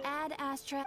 Add Astra.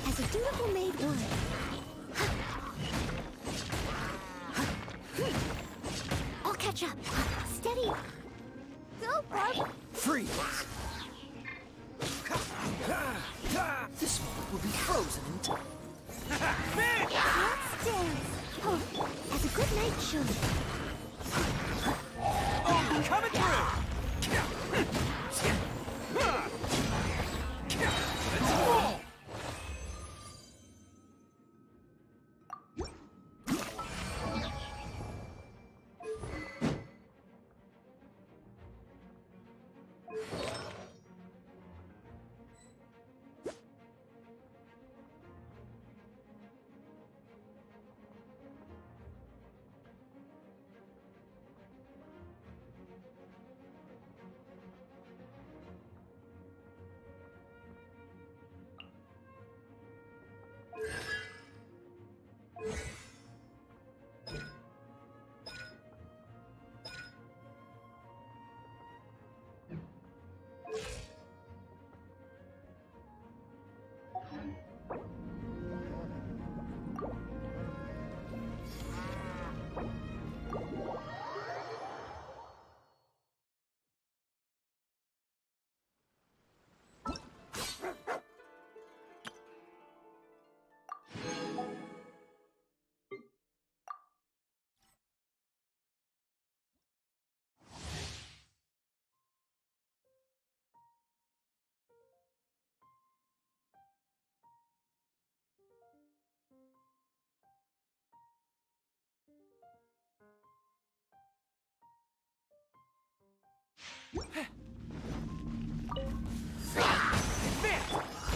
As a dutiful maid would. I'll catch up. Steady. Go, Barb. Freeze! This one will be frozen in time. Let's dance. Oh, as a good night should. Oh, coming through!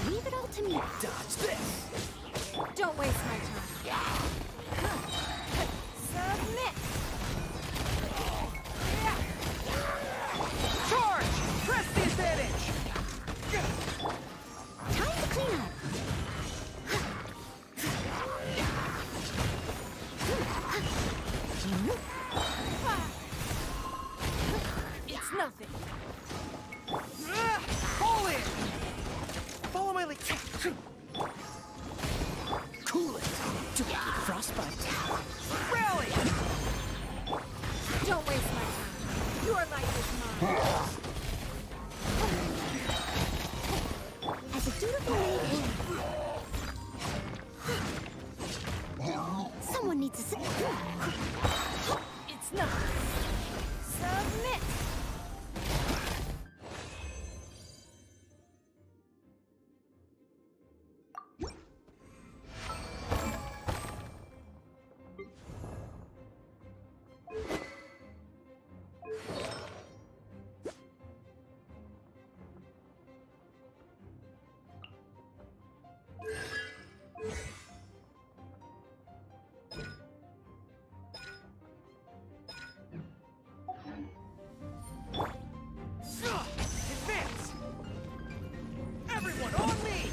Leave it all to me. Dodge this! Don't waste my time. Submit. vitality. Rally! Don't waste my time. Your life is mine. As a dutiful maid, someone needs to It's not. submit. Advance! Everyone on me!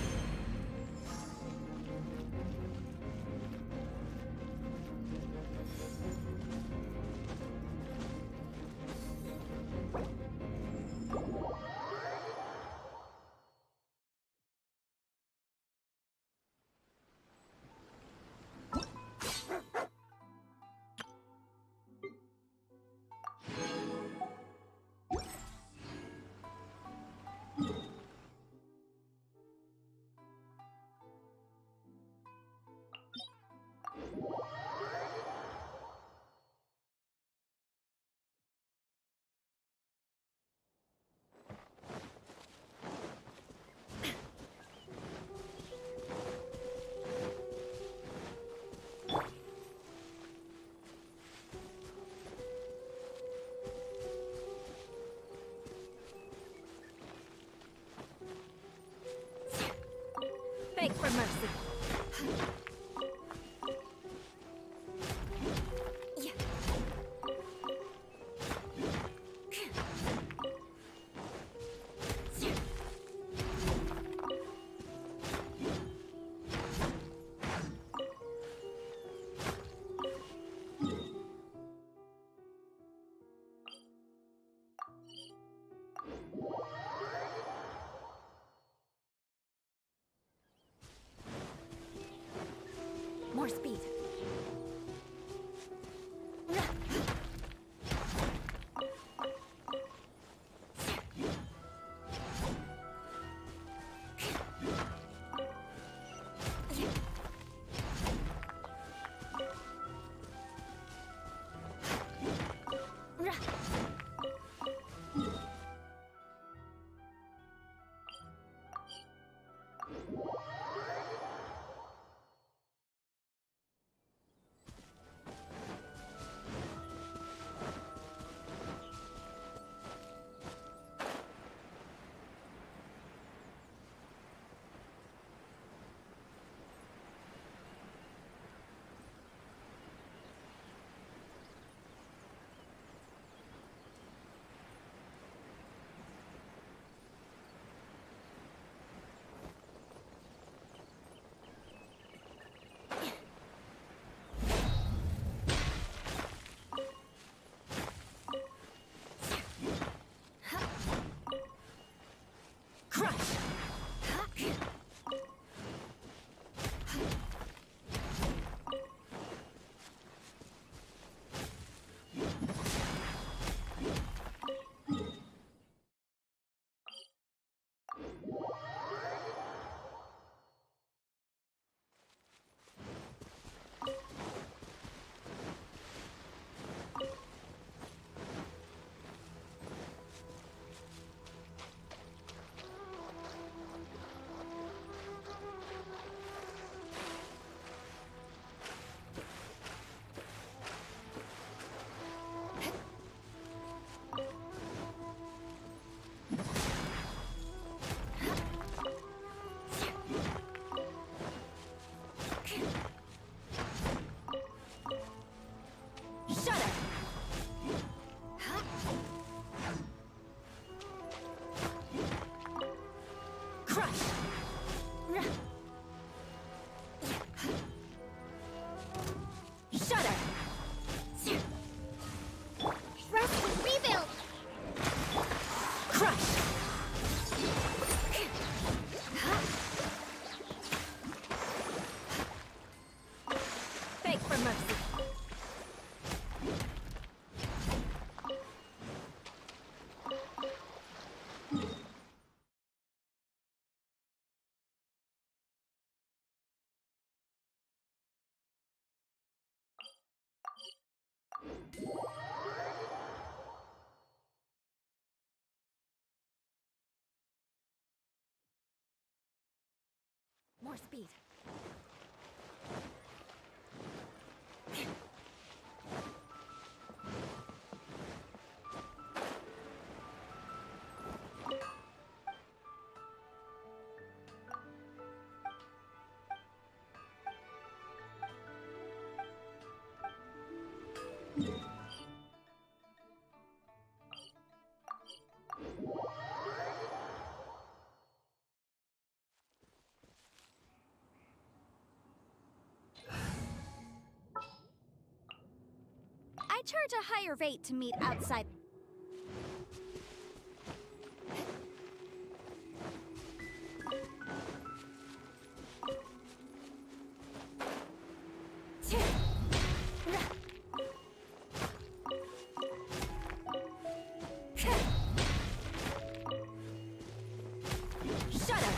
Beg for mercy. Yeah. More speed. More speed. I charge a higher rate to meet outside. Shut up.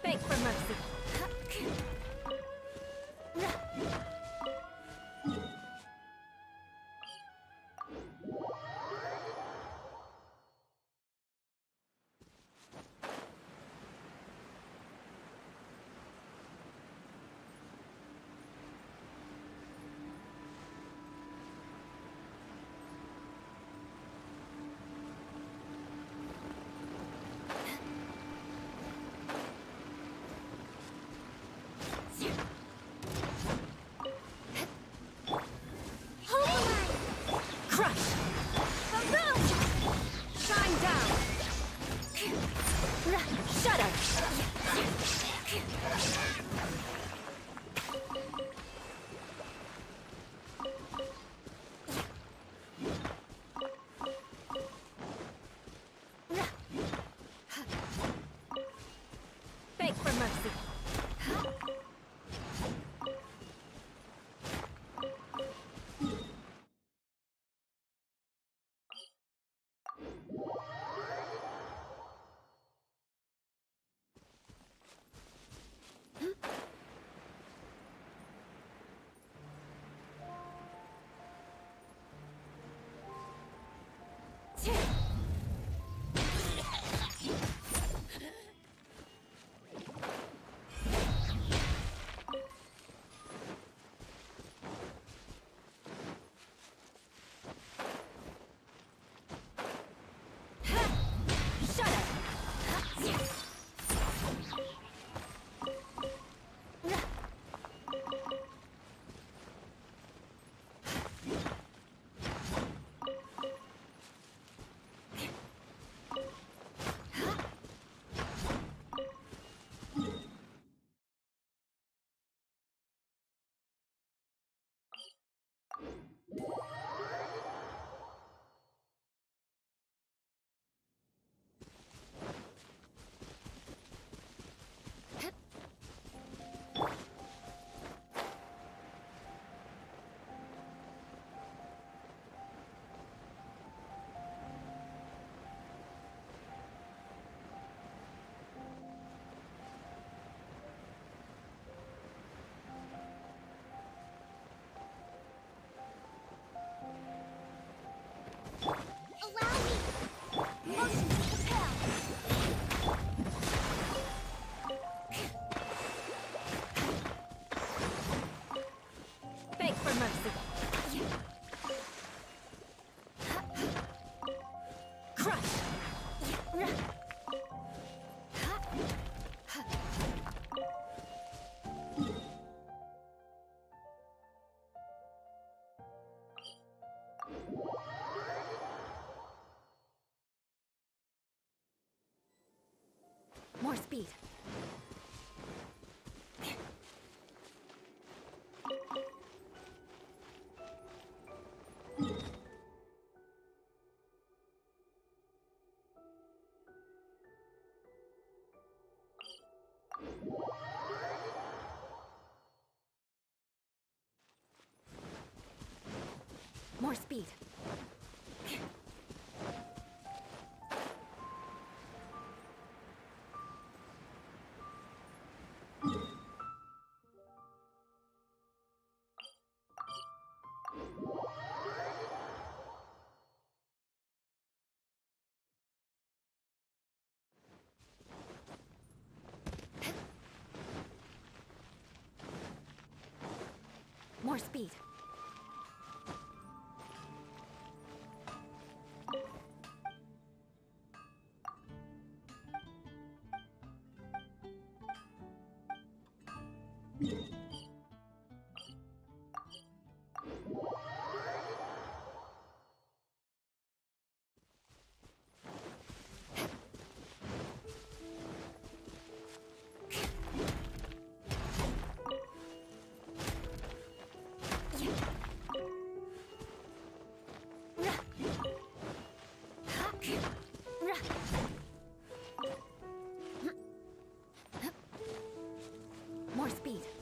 Beg for mercy. Crush! Boom! Shine down! Shut up! Beg for mercy. Beg for mercy. Crush! More speed. More speed. More speed. More speed.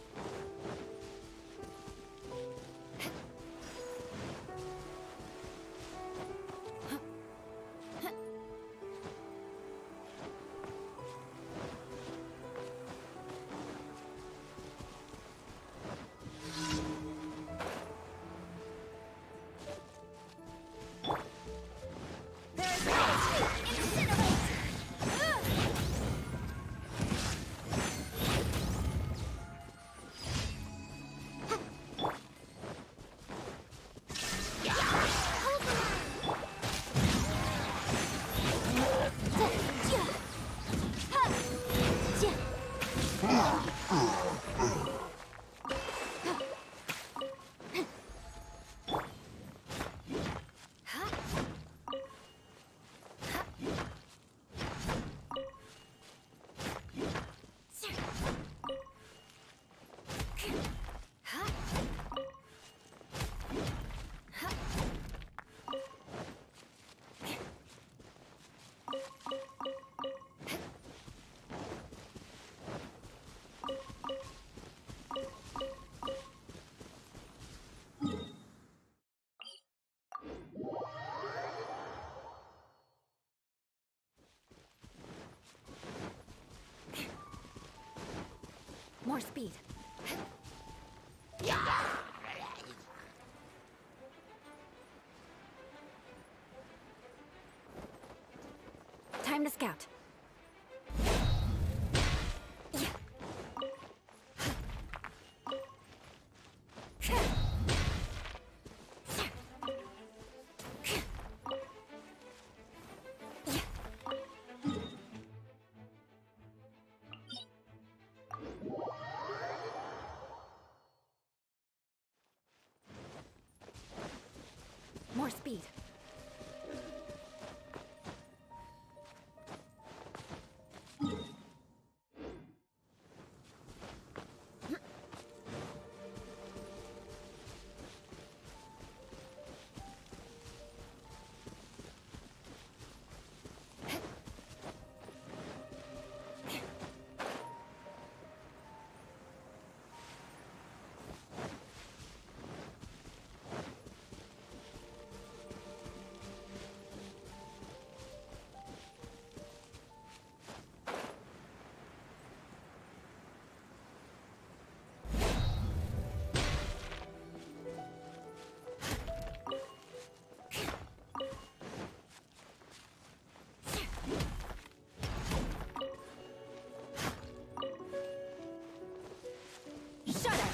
More speed. Time to scout. More speed. Shut up!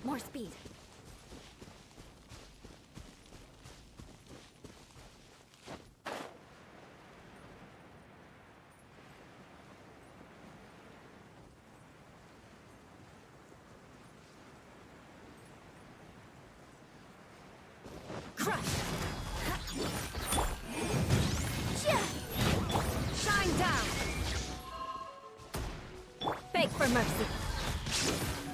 More speed. Crush! Shine down! Beg for mercy.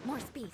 More speed.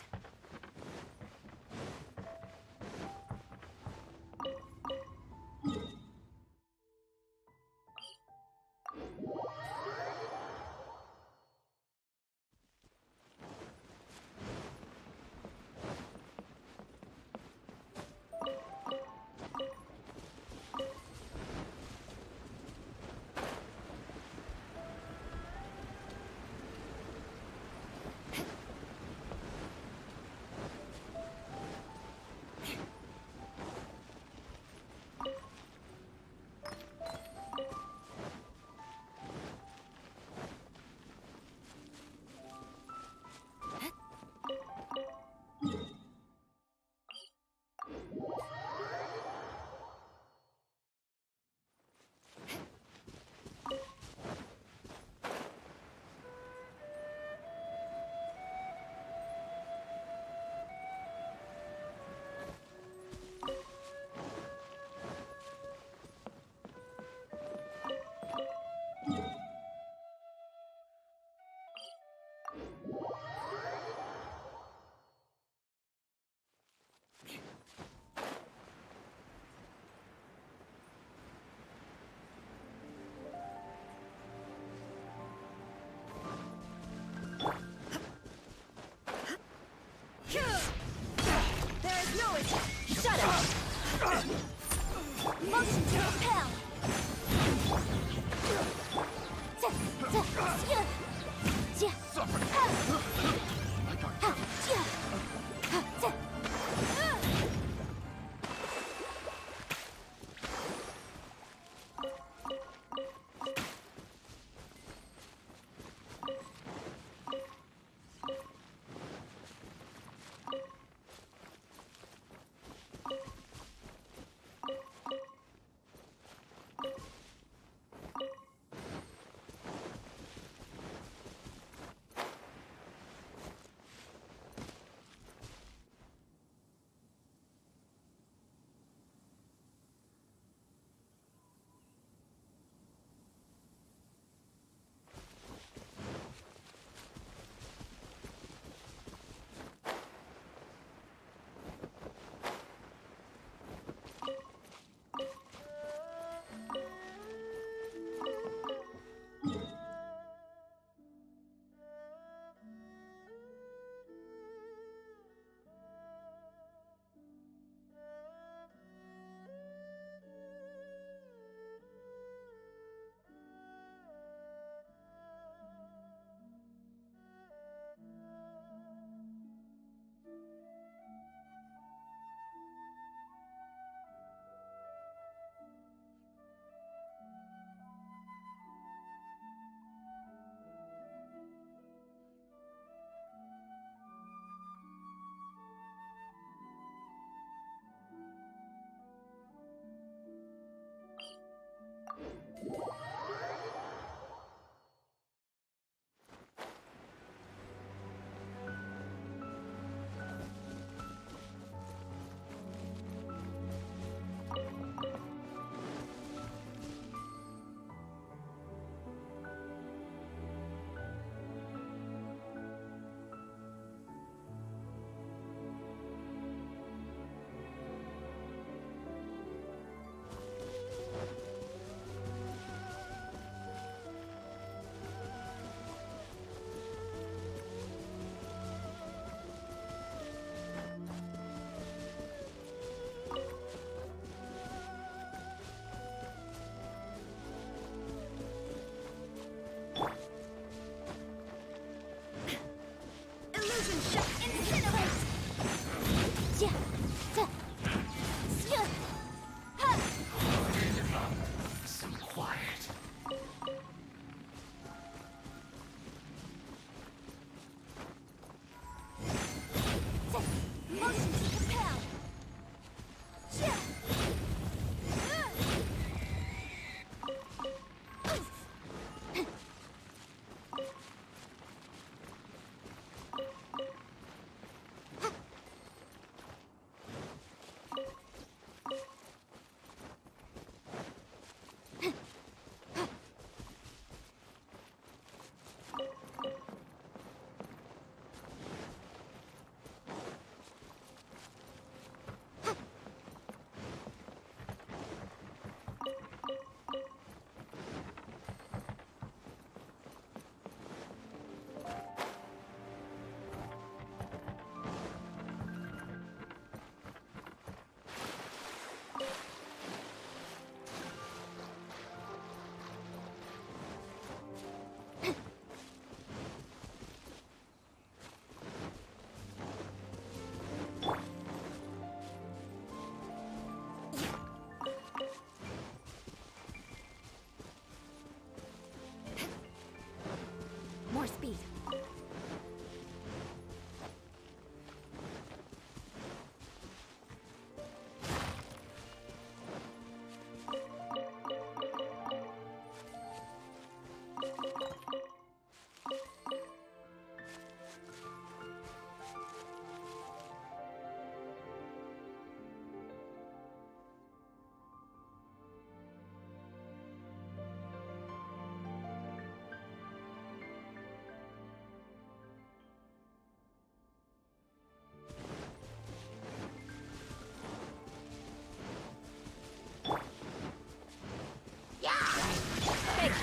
Shut up! Motion to repel!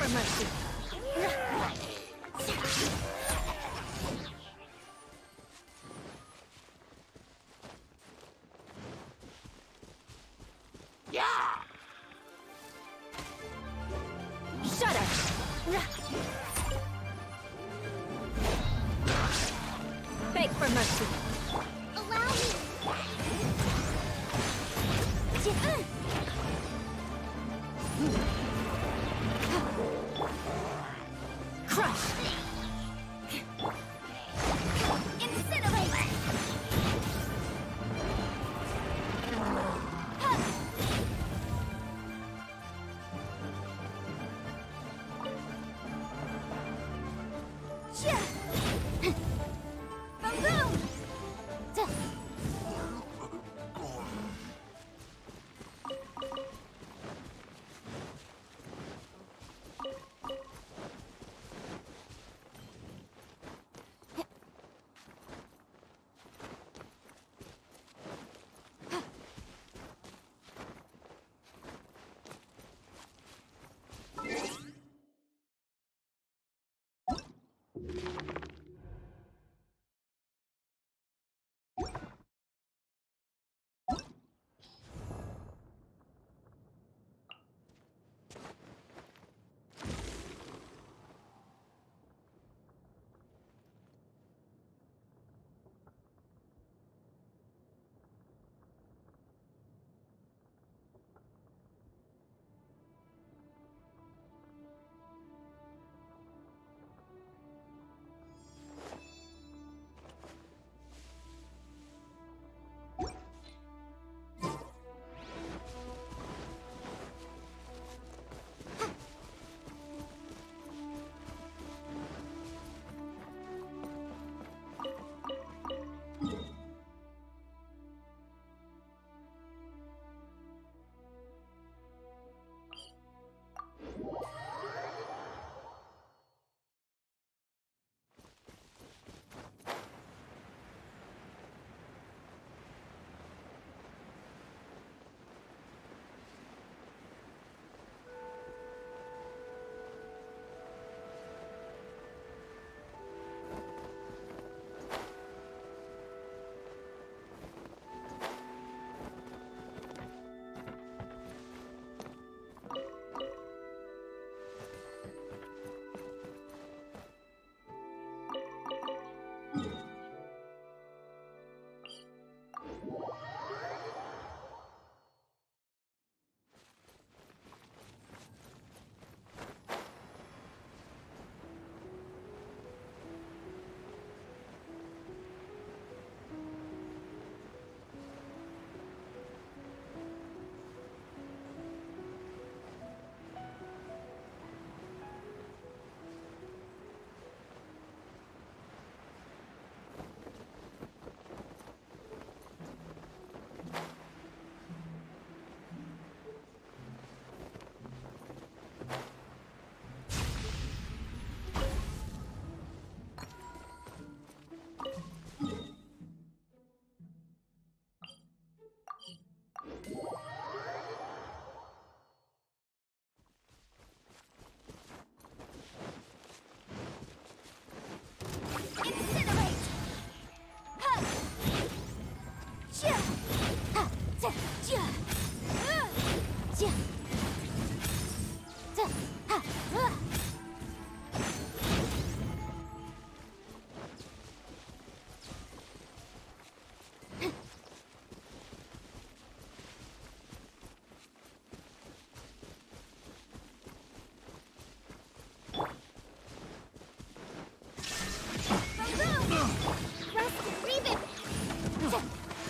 for mercy. Shudder. Beg for mercy. Allow me. Crush. Incinerate.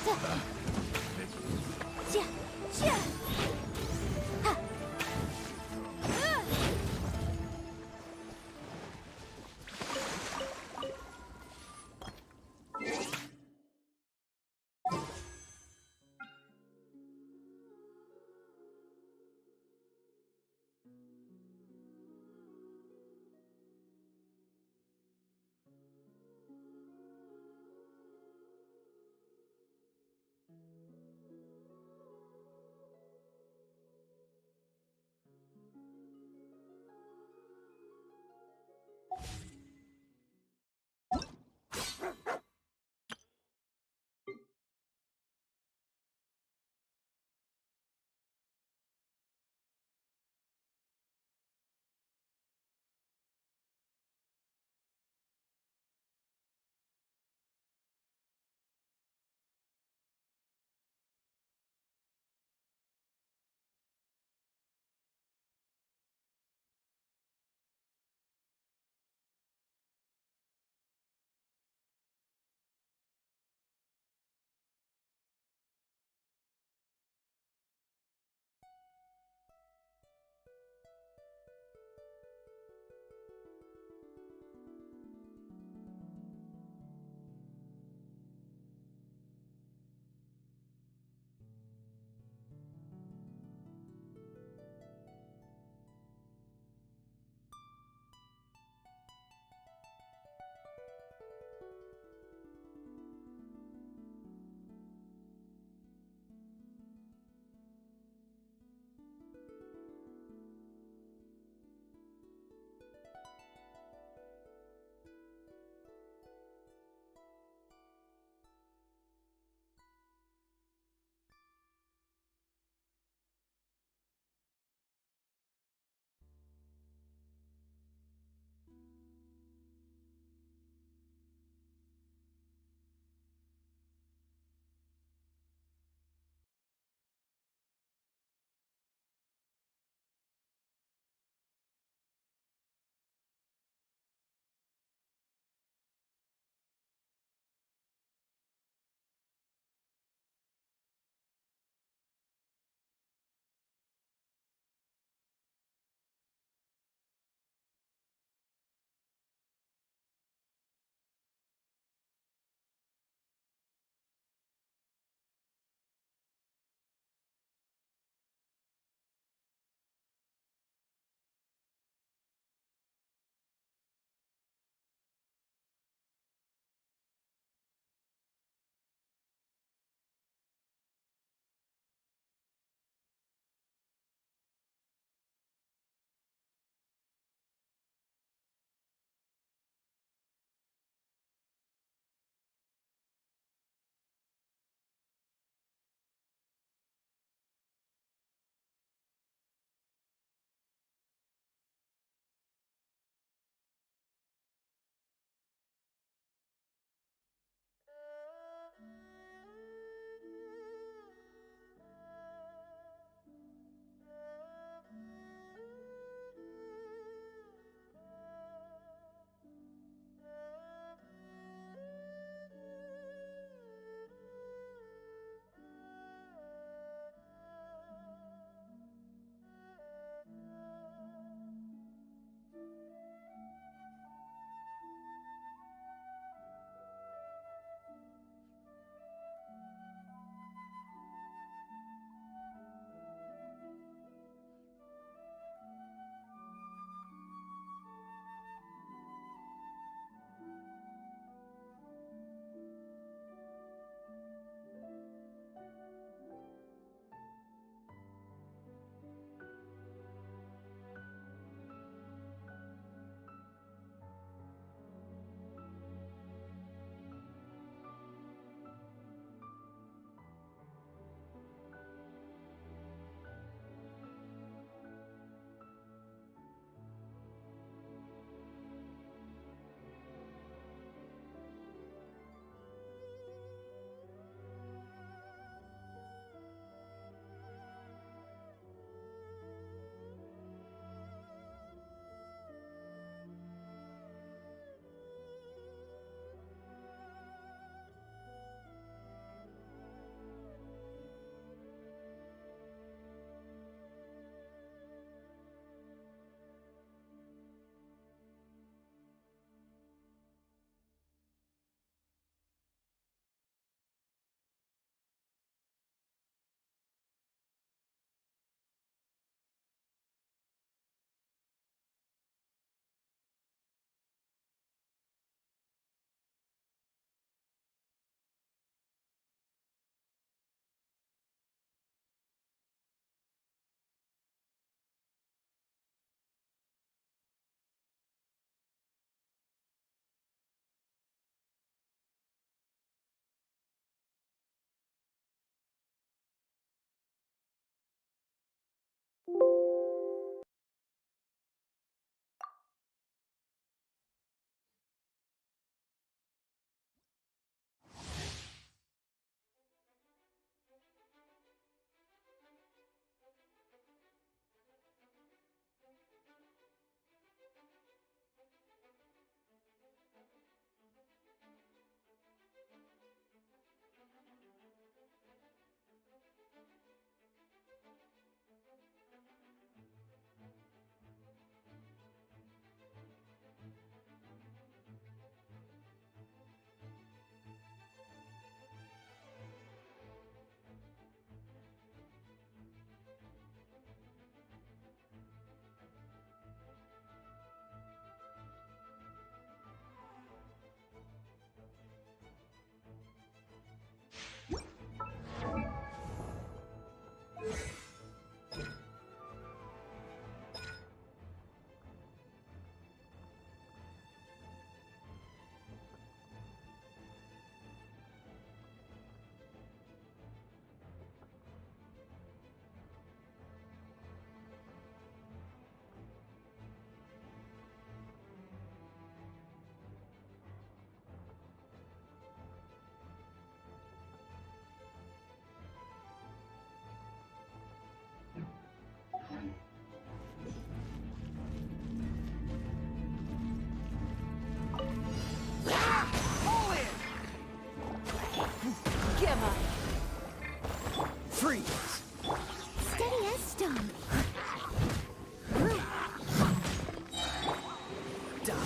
Boom boom.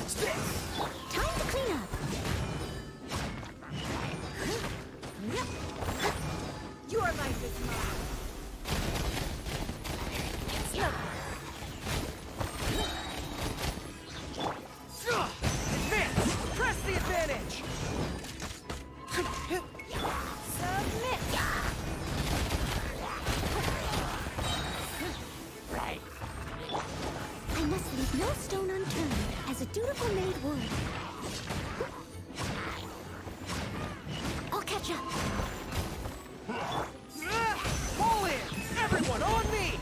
Watch this. Time to clean up. Your life is mine. Advance! Press the advantage! Submit! I must leave no stone unturned, as a dutiful maid would. I'll catch up. Pull in! Everyone on me!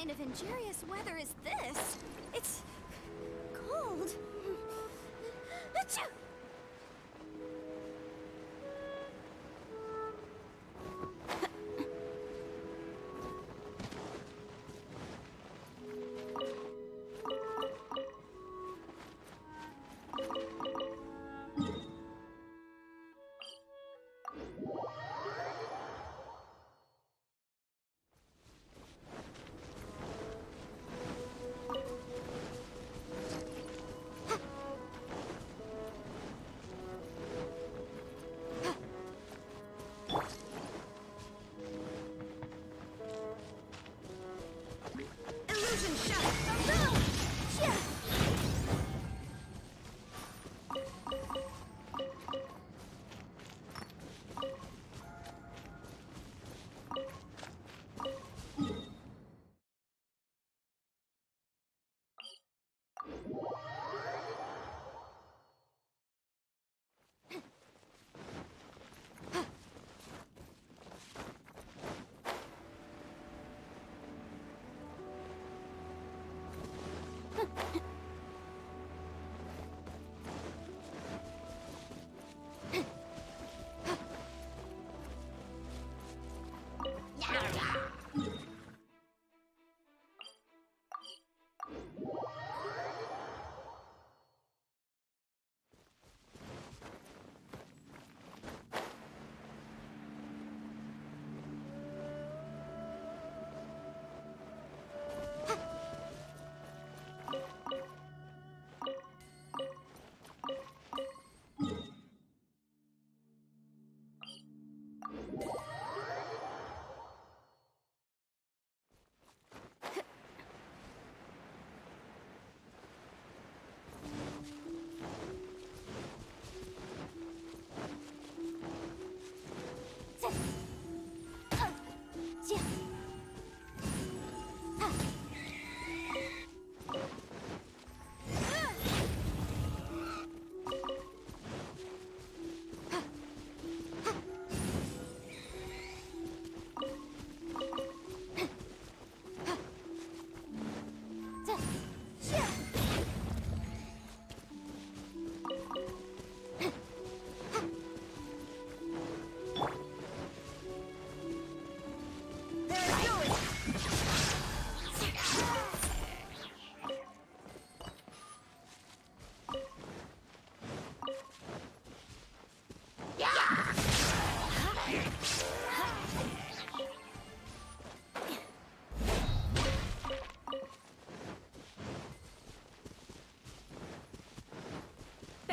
kind of injurious weather is this? It's cold. Achoo! Illusion shot! Oh no!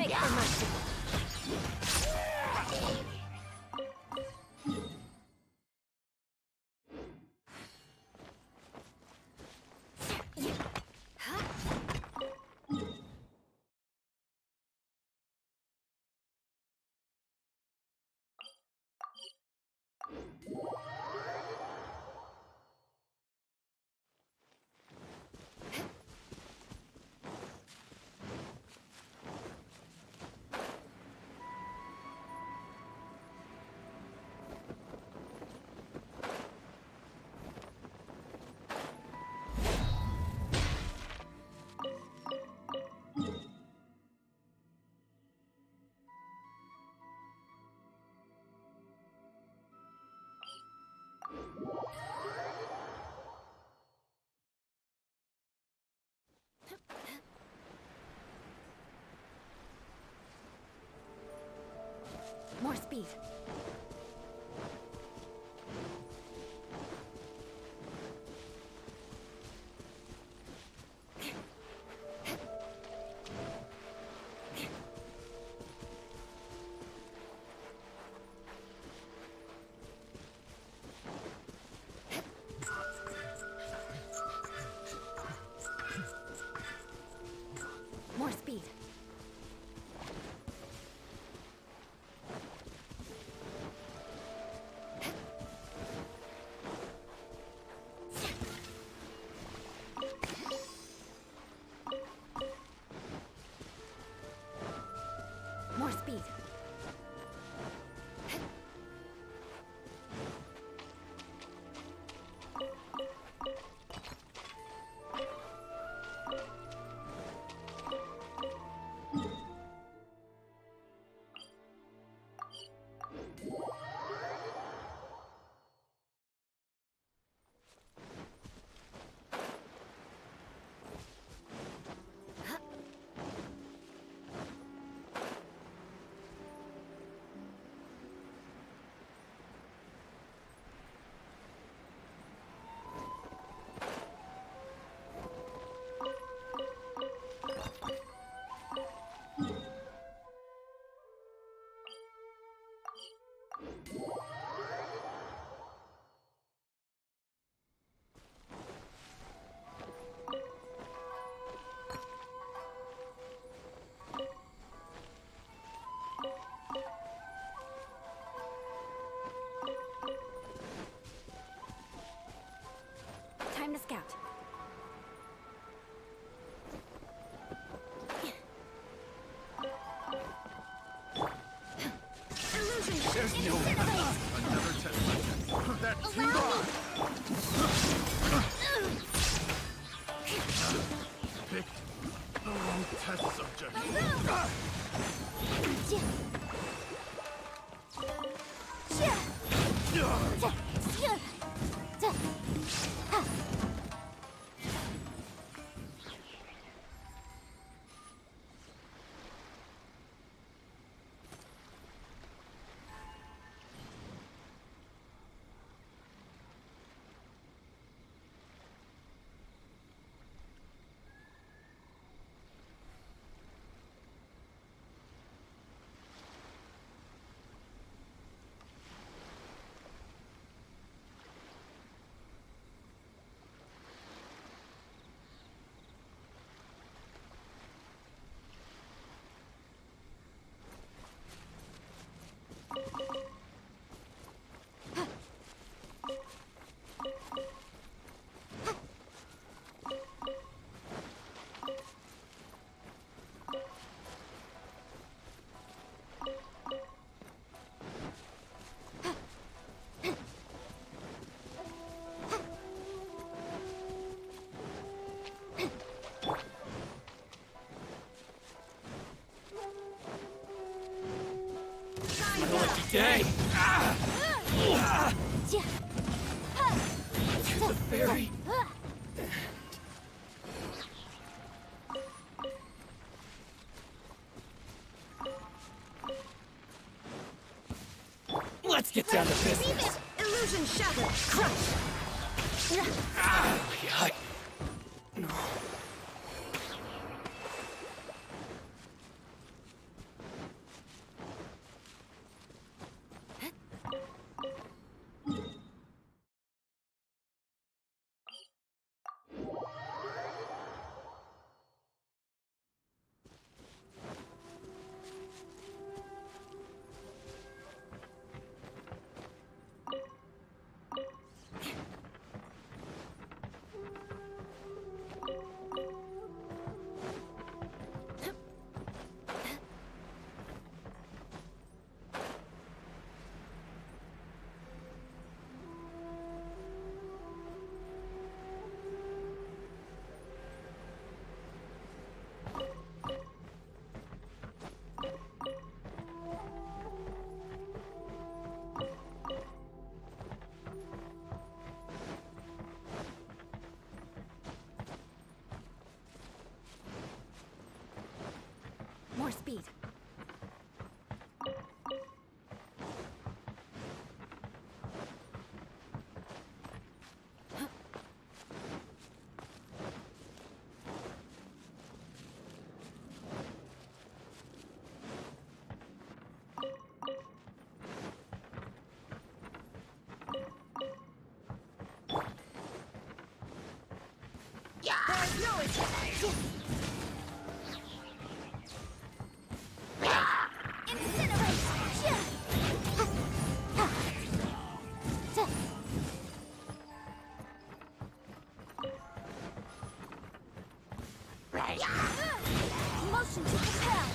Yeah! More speed. More speed. To the fairy. Let's get down to business. Illusion shattered. Crush. Ah, no. More speed. There's no escape. Motion to propel.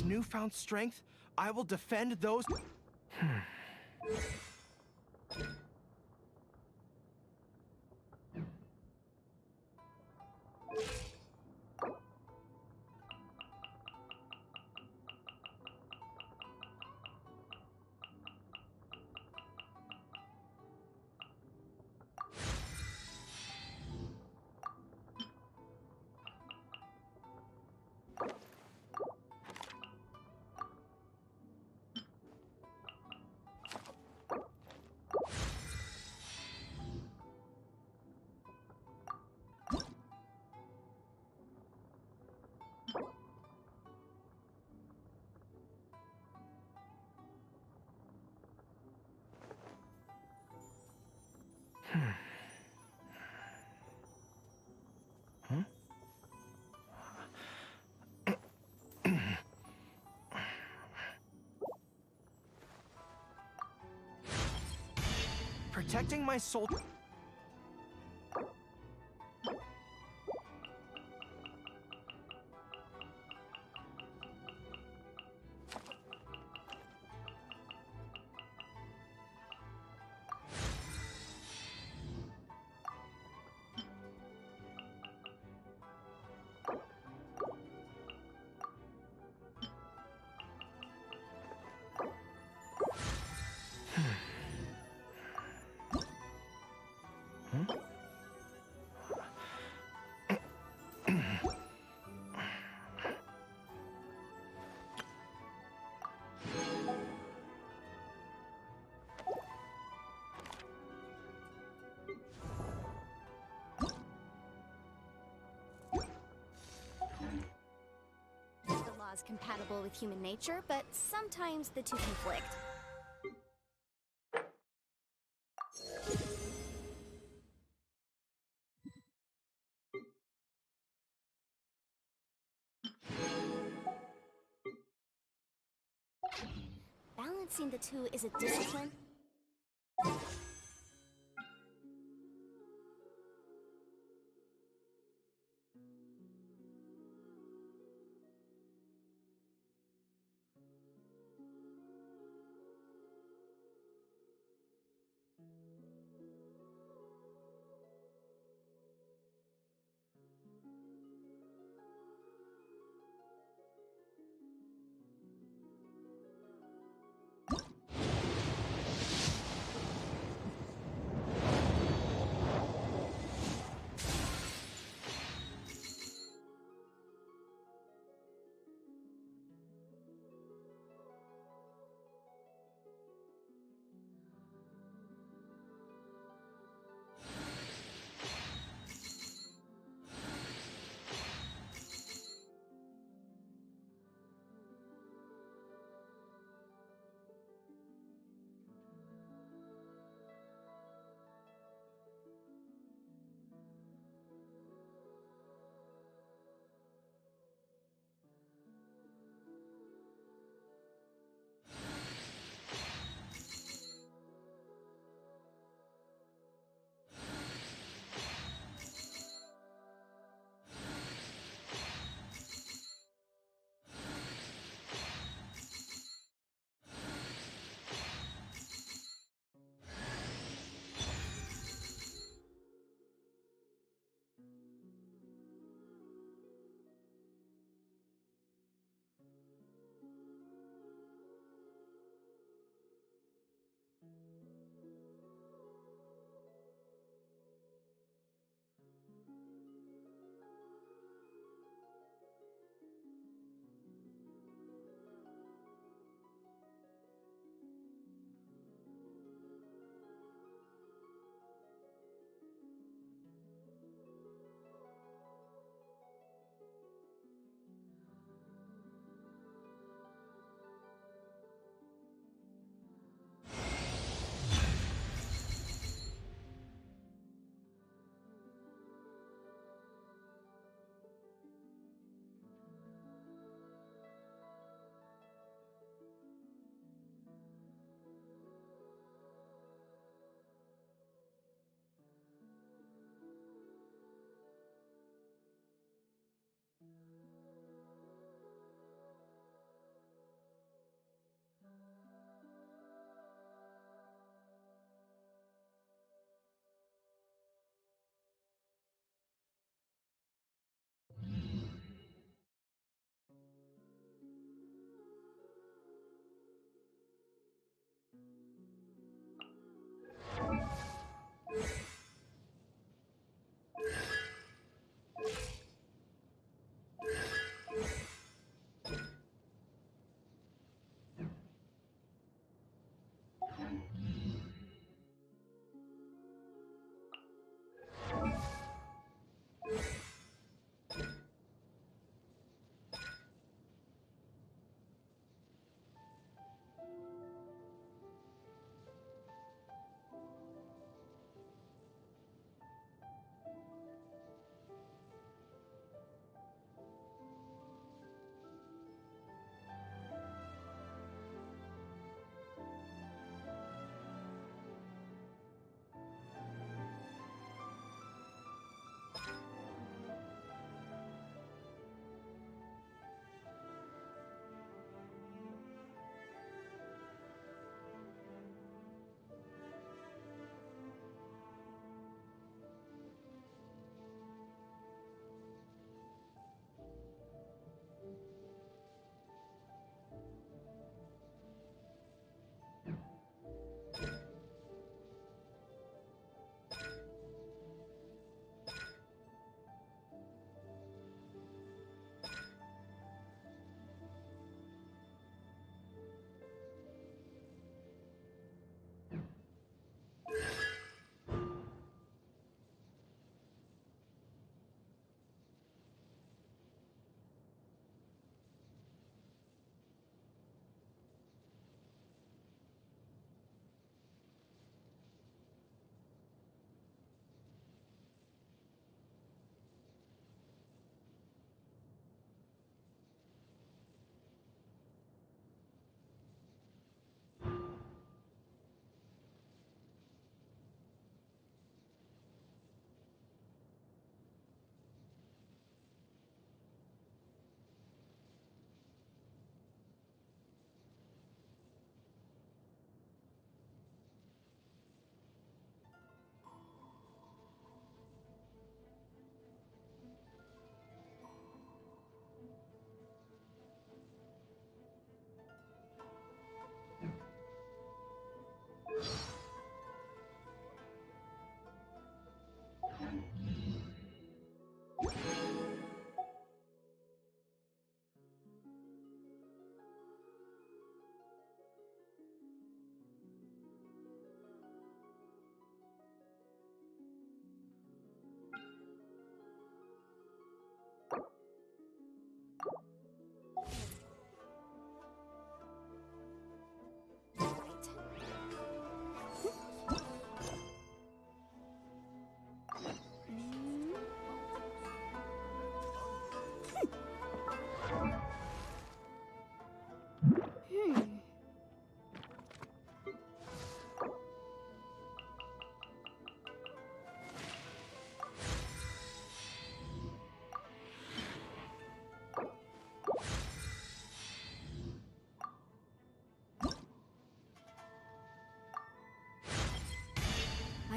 newfound strength, I will defend those. Protecting my soul. The law is compatible with human nature, but sometimes the two conflict. Balancing the two is a discipline.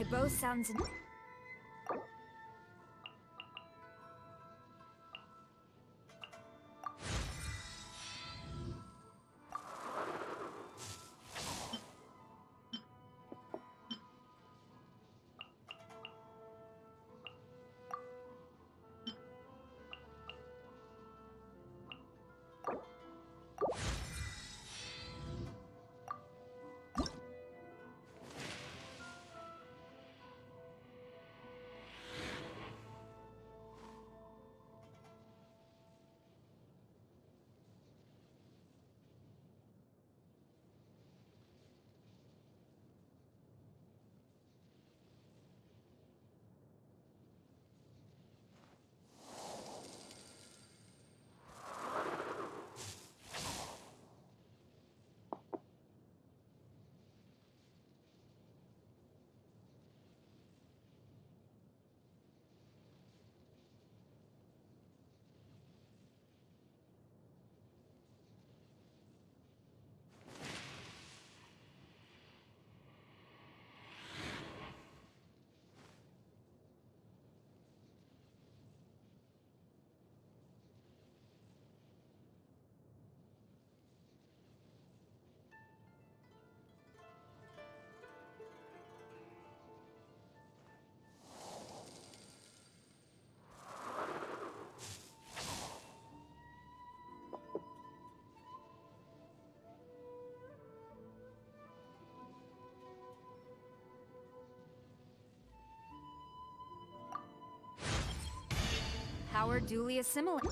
My bow sounds... Power duly assimilate.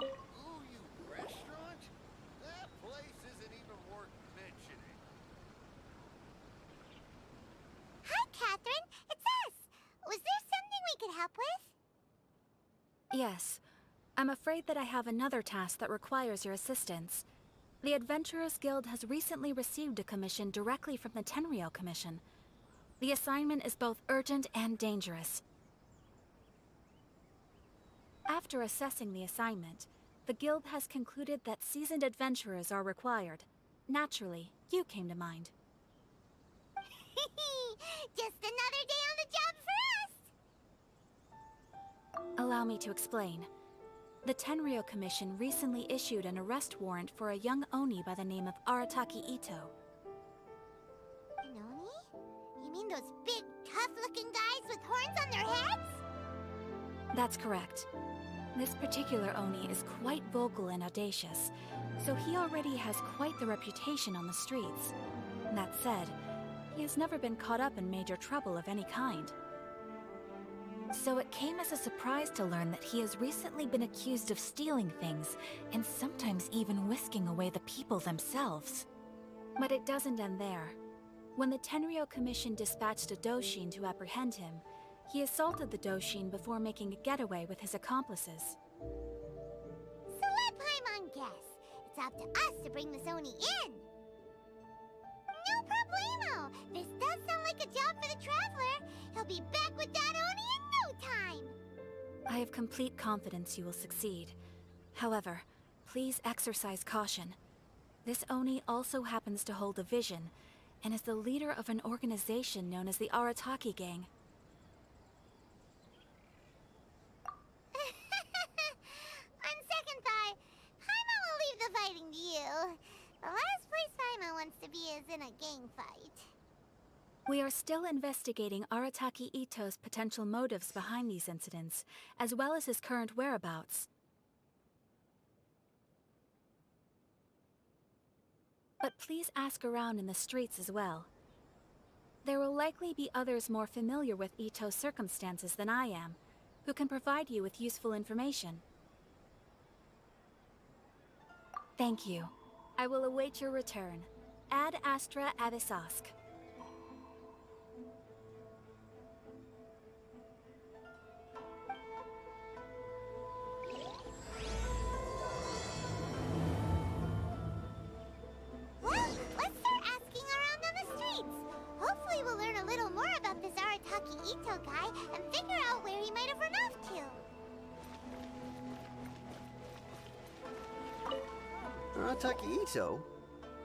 Ooh, you restaurant? That place isn't even worth mentioning. Hi, Catherine. It's us. Was there something we could help with? Yes. I'm afraid that I have another task that requires your assistance. The Adventurers Guild has recently received a commission directly from the Tenryou Commission. The assignment is both urgent and dangerous. After assessing the assignment, the Guild has concluded that seasoned adventurers are required. Naturally, you came to mind. Just another day on the job for us! Allow me to explain. The Tenryou Commission recently issued an arrest warrant for a young Oni by the name of Arataki Ito. An Oni? You mean those big, tough-looking guys with horns on their heads? That's correct. This particular Oni is quite vocal and audacious, so he already has quite the reputation on the streets. That said, he has never been caught up in major trouble of any kind. So it came as a surprise to learn that he has recently been accused of stealing things, and sometimes even whisking away the people themselves. But it doesn't end there. When the Tenryou Commission dispatched a Doshin to apprehend him, he assaulted the Doshin before making a getaway with his accomplices. So let Paimon guess. It's up to us to bring this Oni in. No problemo. This does sound like a job for the Traveler. He'll be back with that Oni in no time. I have complete confidence you will succeed. However, please exercise caution. This Oni also happens to hold a vision, and is the leader of an organization known as the Arataki Gang. boxing fight. We are still investigating Arataki Ito's potential motives behind these incidents, as well as his current whereabouts. But please ask around in the streets as well. There will likely be others more familiar with Ito's circumstances than I am, who can provide you with useful information. Thank you. I will await your return. Ad Astra Abyssosque. Well, let's start asking around on the streets. Hopefully we'll learn a little more about this Arataki Ito guy and figure out where he might have run off to. Arataki Ito?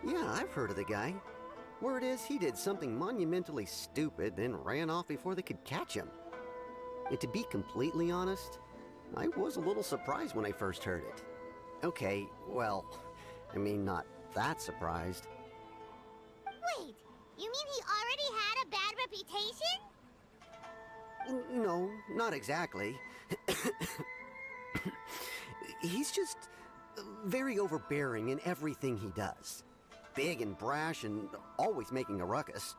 Yeah, I've heard of the guy. Word is he did something monumentally stupid, then ran off before they could catch him. And to be completely honest, I was a little surprised when I first heard it. Okay, well, I mean, not that surprised. Wait, you mean he already had a bad reputation? No, not exactly. He's just very overbearing in everything he does. Big and brash and always making a ruckus.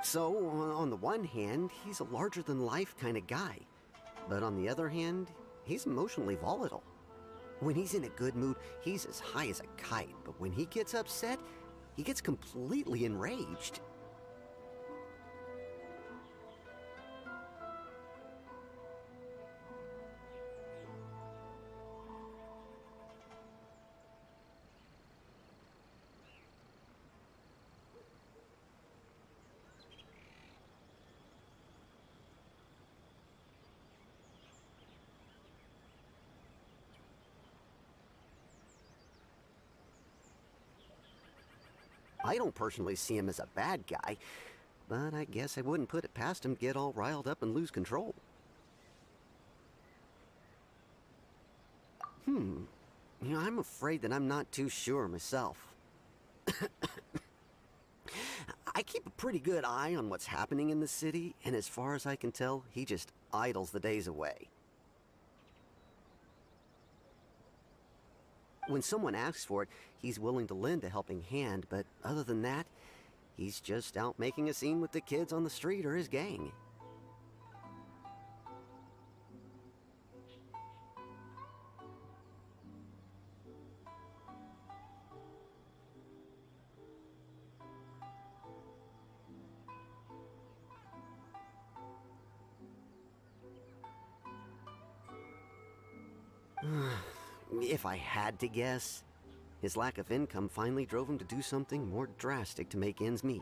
So, on the one hand, he's a larger-than-life kind of guy. But on the other hand, he's emotionally volatile. When he's in a good mood, he's as high as a kite. But when he gets upset, he gets completely enraged. I don't personally see him as a bad guy, but I guess I wouldn't put it past him to get all riled up and lose control. You know, I'm afraid that I'm not too sure myself. I keep a pretty good eye on what's happening in the city, and as far as I can tell, he just idles the days away. When someone asks for it, he's willing to lend a helping hand, but other than that, he's just out making a scene with the kids on the street or his gang. If I had to guess, his lack of income finally drove him to do something more drastic to make ends meet.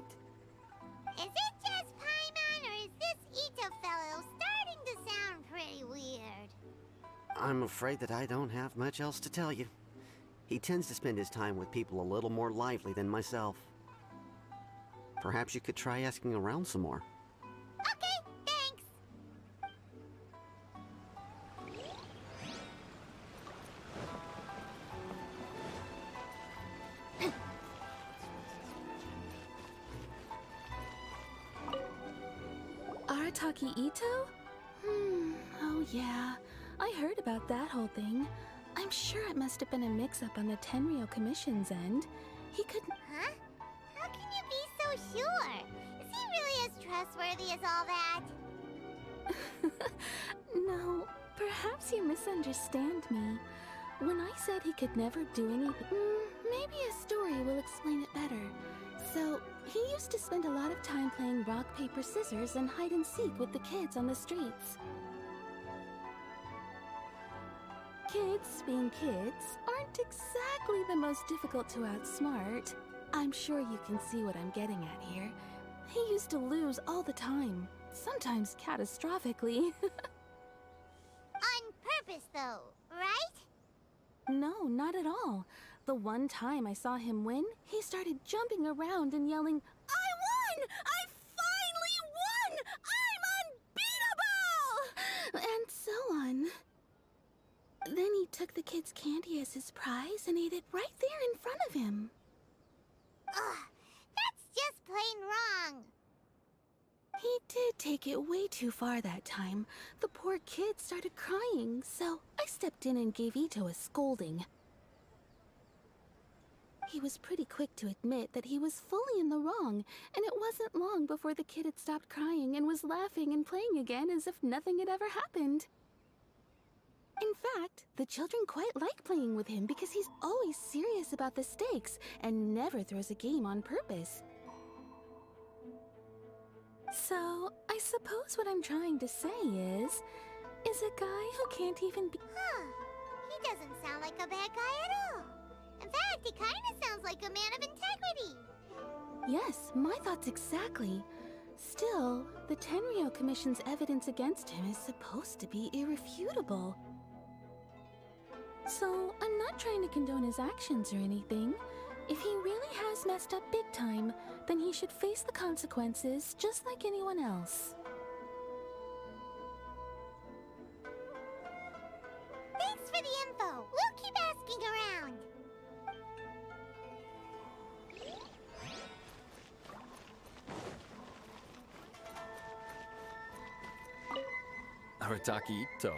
Is it just Paimon, or is this Ito fellow starting to sound pretty weird? I'm afraid that I don't have much else to tell you. He tends to spend his time with people a little more lively than myself. Perhaps you could try asking around some more. Okay, thanks. Arataki Ito? Oh yeah. I heard about that whole thing. I'm sure it must have been a mix-up on the Tenryo Commission's end. He could... Huh? How can you be so sure? Is he really as trustworthy as all that? No, perhaps you misunderstand me. When I said he could never do anything... maybe a story will explain it better. So, he used to spend a lot of time playing rock, paper, scissors and hide-and-seek with the kids on the streets. Kids, being kids, aren't exactly the most difficult to outsmart. I'm sure you can see what I'm getting at here. He used to lose all the time, sometimes catastrophically. On purpose, though, right? No, not at all. The one time I saw him win, he started jumping around and yelling, "I won! I finally won! I'm unbeatable!" And so on. Then he took the kid's candy as his prize and ate it right there in front of him. take it way too far that time. The poor kid started crying, so I stepped in and gave Ito a scolding. He was pretty quick to admit that he was fully in the wrong, and it wasn't long before the kid had stopped crying and was laughing and playing again as if nothing had ever happened. In fact, the children quite like playing with him because he's always serious about the stakes and never throws a game on purpose. So, I suppose what I'm trying to say is a guy who can't even be— Huh. He doesn't sound like a bad guy at all. In fact, he kinda sounds like a man of integrity. Yes, my thoughts exactly. Still, the Tenryou Commission's evidence against him is supposed to be irrefutable. So, I'm not trying to condone his actions or anything. If he really has messed up big time, then he should face the consequences just like anyone else. Thanks for the info. We'll keep asking around. Arataki Ito.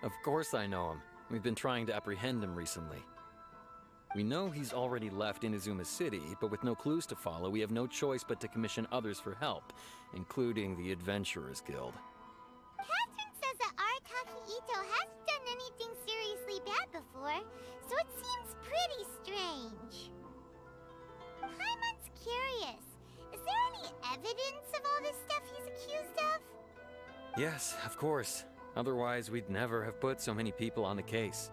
Of course I know him. We've been trying to apprehend him recently. We know he's already left Inazuma City, but with no clues to follow, we have no choice but to commission others for help, including the Adventurers Guild. Catherine says that Arataki Ito hasn't done anything seriously bad before, so it seems pretty strange. Paimon's curious. Is there any evidence of all this stuff he's accused of? Yes, of course. Otherwise, we'd never have put so many people on the case.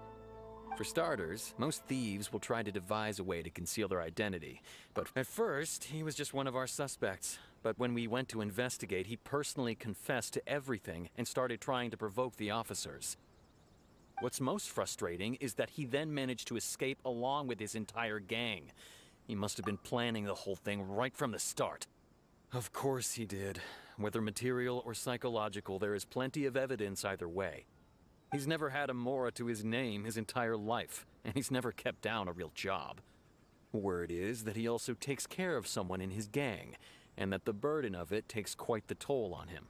For starters, most thieves will try to devise a way to conceal their identity. But at first, he was just one of our suspects. But when we went to investigate, he personally confessed to everything and started trying to provoke the officers. What's most frustrating is that he then managed to escape along with his entire gang. He must have been planning the whole thing right from the start. Of course he did. Whether material or psychological, there is plenty of evidence either way. He's never had a Mora to his name his entire life, and he's never kept down a real job. Word is that he also takes care of someone in his gang, and that the burden of it takes quite the toll on him.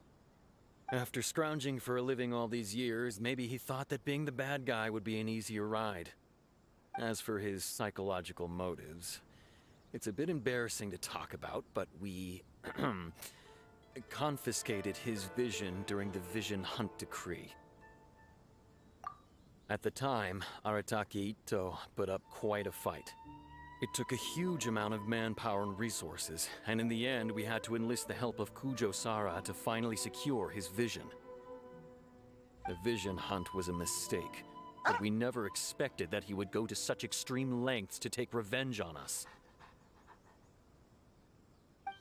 After scrounging for a living all these years, maybe he thought that being the bad guy would be an easier ride. As for his psychological motives, it's a bit embarrassing to talk about, but we confiscated his vision during the Vision Hunt Decree. At the time, Arataki Ito put up quite a fight. It took a huge amount of manpower and resources, and in the end we had to enlist the help of Kujo Sara to finally secure his vision. The Vision Hunt was a mistake, but we never expected that he would go to such extreme lengths to take revenge on us.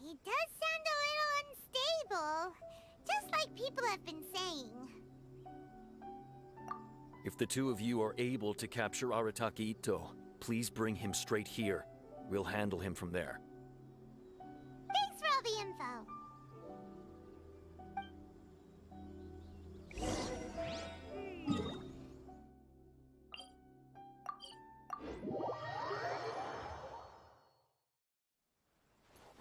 He does sound a little unstable, just like people have been saying. If the two of you are able to capture Arataki Ito, please bring him straight here. We'll handle him from there. Thanks for all the info.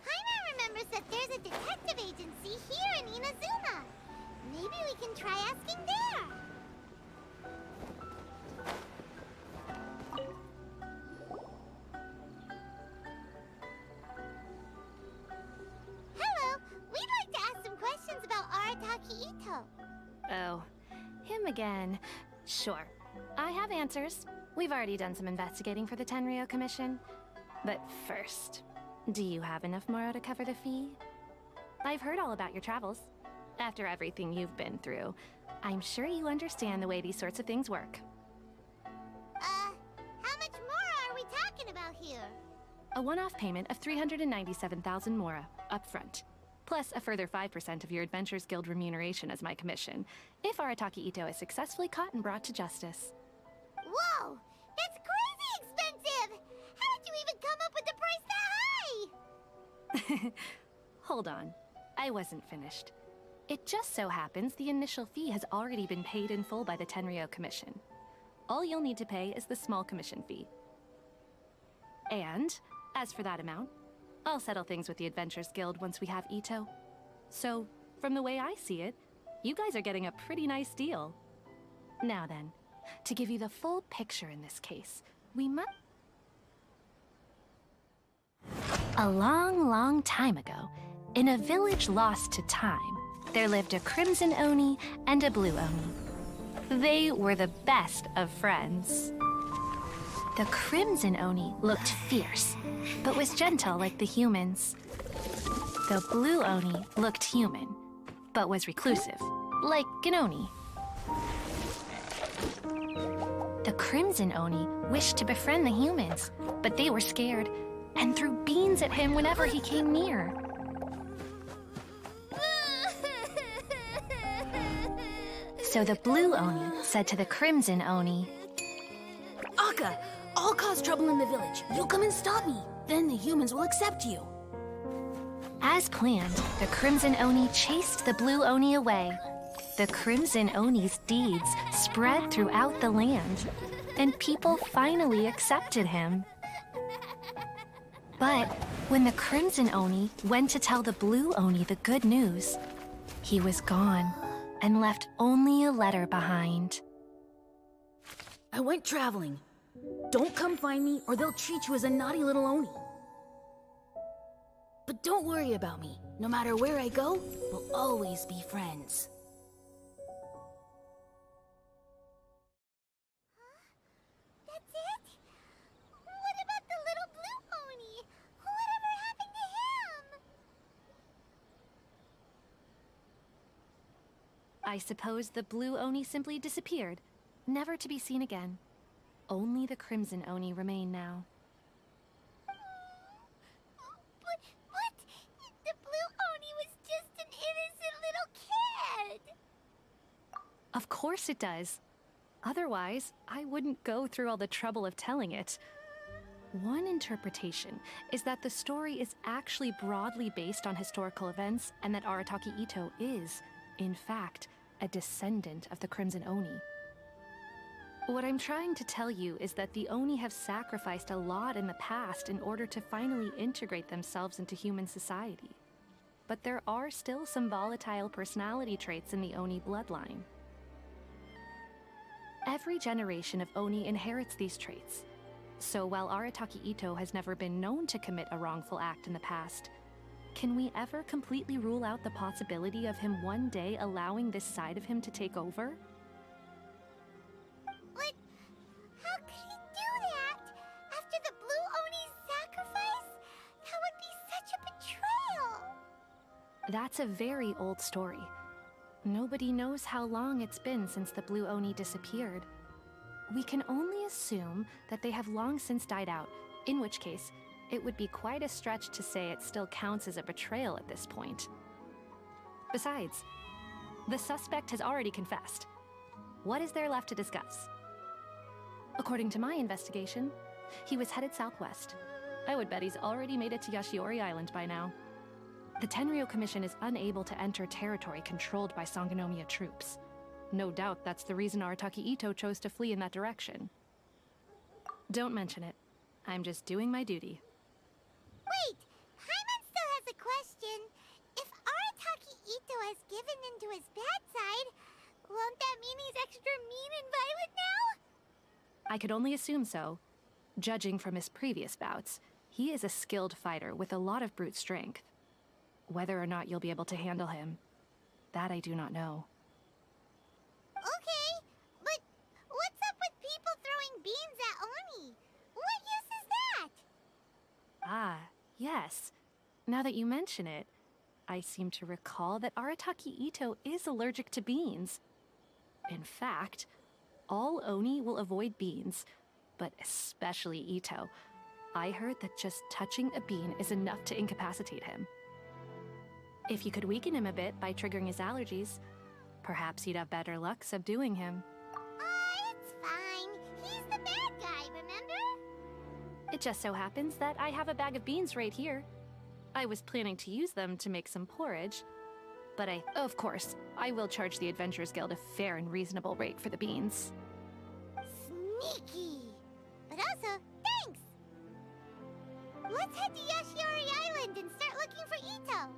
Paimon remembers that there's a detective agency here in Inazuma. Maybe we can try asking there. Hello, we'd like to ask some questions about Arataki Ito. Oh, him again. Sure. I have answers. We've already done some investigating for the Tenryou Commission. But first, do you have enough Moro to cover the fee? I've heard all about your travels. After everything you've been through, I'm sure you understand the way these sorts of things work. How much more are we talking about here? A one-off payment of 397,000 Mora, upfront. Plus a further 5% of your Adventurers Guild remuneration as my commission, if Arataki Ito is successfully caught and brought to justice. Whoa! That's crazy expensive! How did you even come up with the price that high? Hold on. I wasn't finished. It just so happens the initial fee has already been paid in full by the Tenryou Commission. All you'll need to pay is the small commission fee. And, as for that amount, I'll settle things with the Adventurers Guild once we have Ito. So, from the way I see it, you guys are getting a pretty nice deal. Now then, to give you the full picture in this case, we must... A long, long time ago, in a village lost to time, there lived a Crimson Oni and a Blue Oni. They were the best of friends. The Crimson Oni looked fierce, but was gentle like the humans. The Blue Oni looked human, but was reclusive, like an Oni. The Crimson Oni wished to befriend the humans, but they were scared and threw beans at him whenever he came near. So the Blue Oni said to the Crimson Oni, Akka, I'll cause trouble in the village. You come and stop me. Then the humans will accept you. As planned, the Crimson Oni chased the Blue Oni away. The Crimson Oni's deeds spread throughout the land, and people finally accepted him. But when the Crimson Oni went to tell the Blue Oni the good news, he was gone and left only a letter behind. I went traveling. Don't come find me or they'll treat you as a naughty little Oni. But don't worry about me. No matter where I go, we'll always be friends. That's it? What about the little blue Oni? Whatever happened to him? I suppose the Blue Oni simply disappeared, never to be seen again. Only the Crimson Oni remain now. But what? The blue Oni was just an innocent little kid! Of course it does. Otherwise, I wouldn't go through all the trouble of telling it. One interpretation is that the story is actually broadly based on historical events and that Arataki Itto is, in fact, a descendant of the Crimson Oni. What I'm trying to tell you is that the Oni have sacrificed a lot in the past in order to finally integrate themselves into human society. But there are still some volatile personality traits in the Oni bloodline. Every generation of Oni inherits these traits. So while Arataki Itto has never been known to commit a wrongful act in the past, can we ever completely rule out the possibility of him one day allowing this side of him to take over? But how could he do that? After the blue Oni's sacrifice? That would be such a betrayal! That's a very old story. Nobody knows how long it's been since the Blue Oni disappeared. We can only assume that they have long since died out, in which case, it would be quite a stretch to say it still counts as a betrayal at this point. Besides, the suspect has already confessed. What is there left to discuss? According to my investigation, he was headed southwest. I would bet he's already made it to Yashiori Island by now. The Tenryou Commission is unable to enter territory controlled by Sangonomiya troops. No doubt that's the reason Arataki Itto chose to flee in that direction. Don't mention it. I'm just doing my duty. Wait! Paimon still has a question. If Arataki Itto has given into his bad side, won't that mean he's extra mean and violent now? I could only assume so. Judging from his previous bouts, he is a skilled fighter with a lot of brute strength. Whether or not you'll be able to handle him, that I do not know. Okay, but what's up with people throwing beans at Oni? What use is that? Ah, yes. Now that you mention it, I seem to recall that Arataki Itto is allergic to beans. In fact, all Oni will avoid beans, but especially Itto. I heard that just touching a bean is enough to incapacitate him. If you could weaken him a bit by triggering his allergies, perhaps you'd have better luck subduing him. It's fine. He's the bad guy, remember? It just so happens that I have a bag of beans right here. I was planning to use them to make some porridge, but of course, I will charge the Adventurers Guild a fair and reasonable rate for the beans. Sneaky! But also, thanks! Let's head to Yashiori Island and start looking for Itto.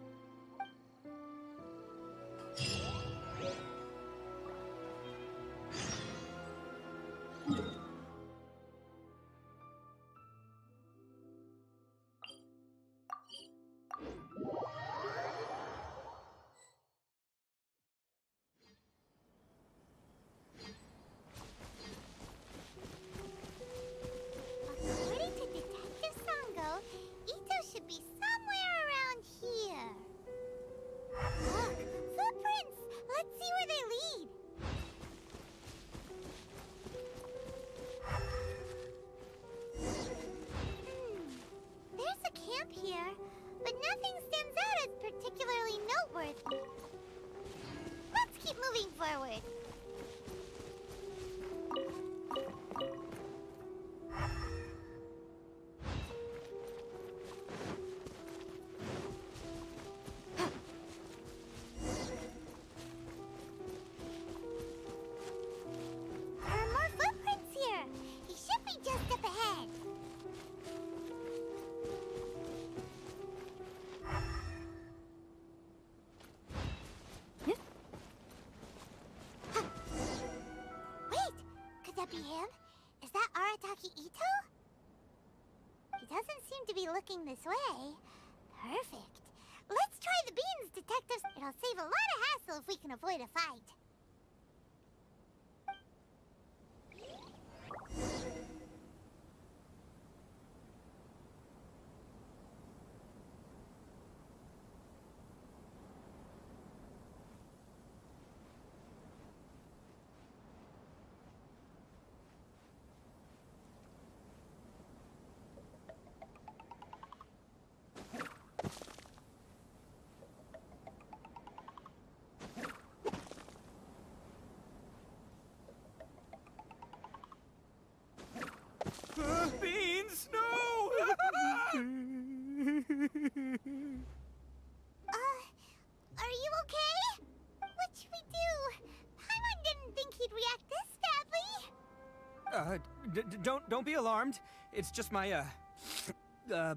backward. Let's keep moving forward. There are more footprints here. He should be just up ahead. Wait, could that be him? Is that Arataki Ito? He doesn't seem to be looking this way. Perfect. Let's try the beans, detectives. It'll save a lot of hassle if we can avoid a fight. Beans, no! Are you okay? What should we do? Paimon didn't think he'd react this badly. Don't be alarmed. It's just my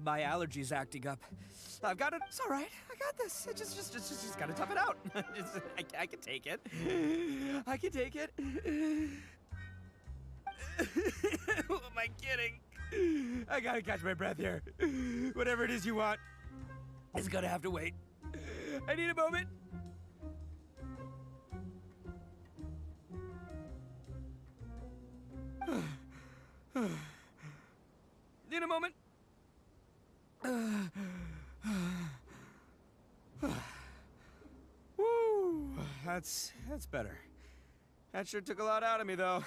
my allergies acting up. I've got it. It's all right. I got this. I just gotta tough it out. I can take it. I can take it. Who am I kidding? I gotta catch my breath here. Whatever it is you want, it's gonna have to wait. I need a moment. Need a moment. Woo, that's better. That sure took a lot out of me, though.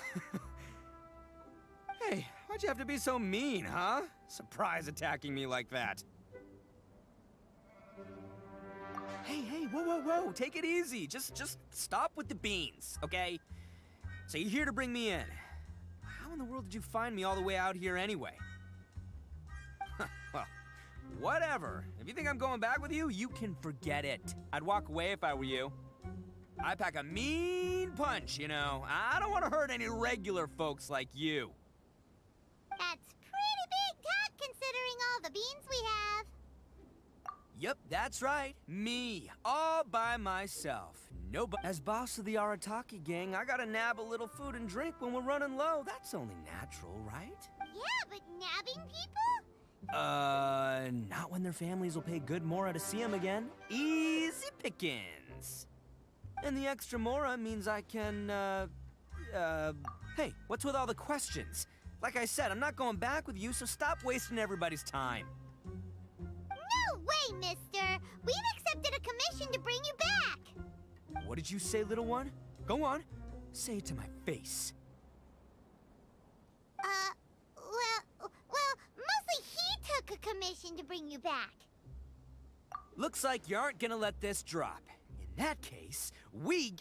Hey, why'd you have to be so mean, huh? Surprise attacking me like that. Hey, whoa, take it easy. Just stop with the beans, okay? So you're here to bring me in. How in the world did you find me all the way out here anyway? Well, whatever. If you think I'm going back with you, you can forget it. I'd walk away if I were you. I pack a mean punch, you know. I don't want to hurt any regular folks like you. That's pretty big talk considering all the beans we have. Yep, that's right. Me, all by myself. Nobody. As boss of the Arataki gang, I gotta nab a little food and drink when we're running low. That's only natural, right? Yeah, but nabbing people? Not when their families will pay good mora to see them again. Easy pickings. And the extra mora means I can, hey, what's with all the questions? Like I said, I'm not going back with you, so stop wasting everybody's time. No way, mister! We've accepted a commission to bring you back! What did you say, little one? Go on. Say it to my face. Well, mostly he took a commission to bring you back. Looks like you aren't gonna let this drop. In that case, Uncle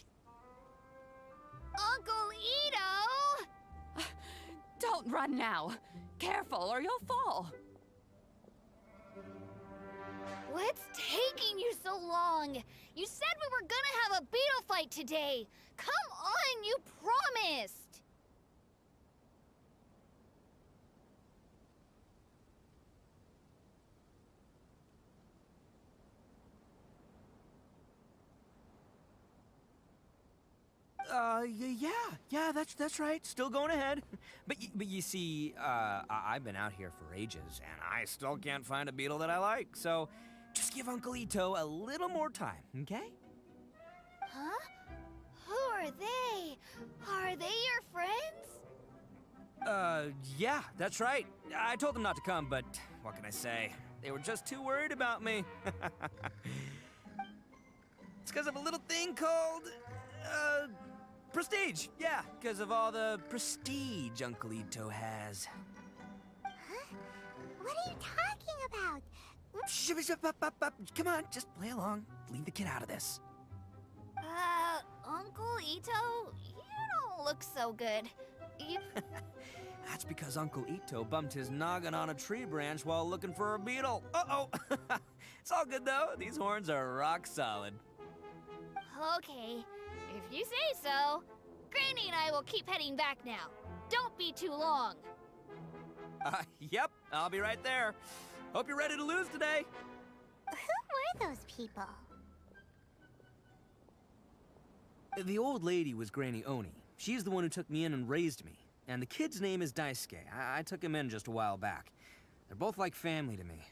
Ito! Don't run now. Careful or you'll fall. What's taking you so long? You said we were gonna have a beetle fight today. Come on, you promised! Yeah, that's right. Still going ahead. But you see, I've been out here for ages, and I still can't find a beetle that I like. So, just give Uncle Ito a little more time, okay? Huh? Who are they? Are they your friends? Yeah, that's right. I told them not to come, but what can I say? They were just too worried about me. It's because of a little thing called, prestige. Yeah, because of all the prestige Uncle Ito has. Huh? What are you talking about? Come on, just play along. Leave the kid out of this. Uncle Ito, you don't look so good. You... That's because Uncle Ito bumped his noggin on a tree branch while looking for a beetle. Uh-oh! It's all good, though. These horns are rock solid. Okay, if you say so. Granny and I will keep heading back now. Don't be too long. Yep, I'll be right there. Hope you're ready to lose today. Who were those people? The old lady was Granny Oni. She's the one who took me in and raised me. And the kid's name is Daisuke. I took him in just a while back. They're both like family to me.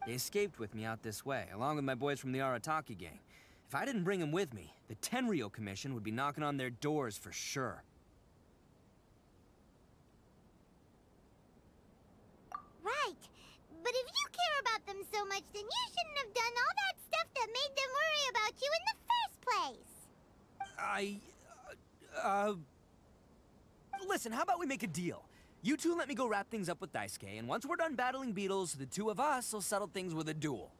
They escaped with me out this way, along with my boys from the Arataki gang. If I didn't bring them with me, the Tenryo Commission would be knocking on their doors for sure. Right. But if you care about them so much, then you shouldn't have done all that stuff that made them worry about you in the first place. Listen, how about we make a deal? You two let me go wrap things up with Daisuke, and once we're done battling beetles, the two of us will settle things with a duel.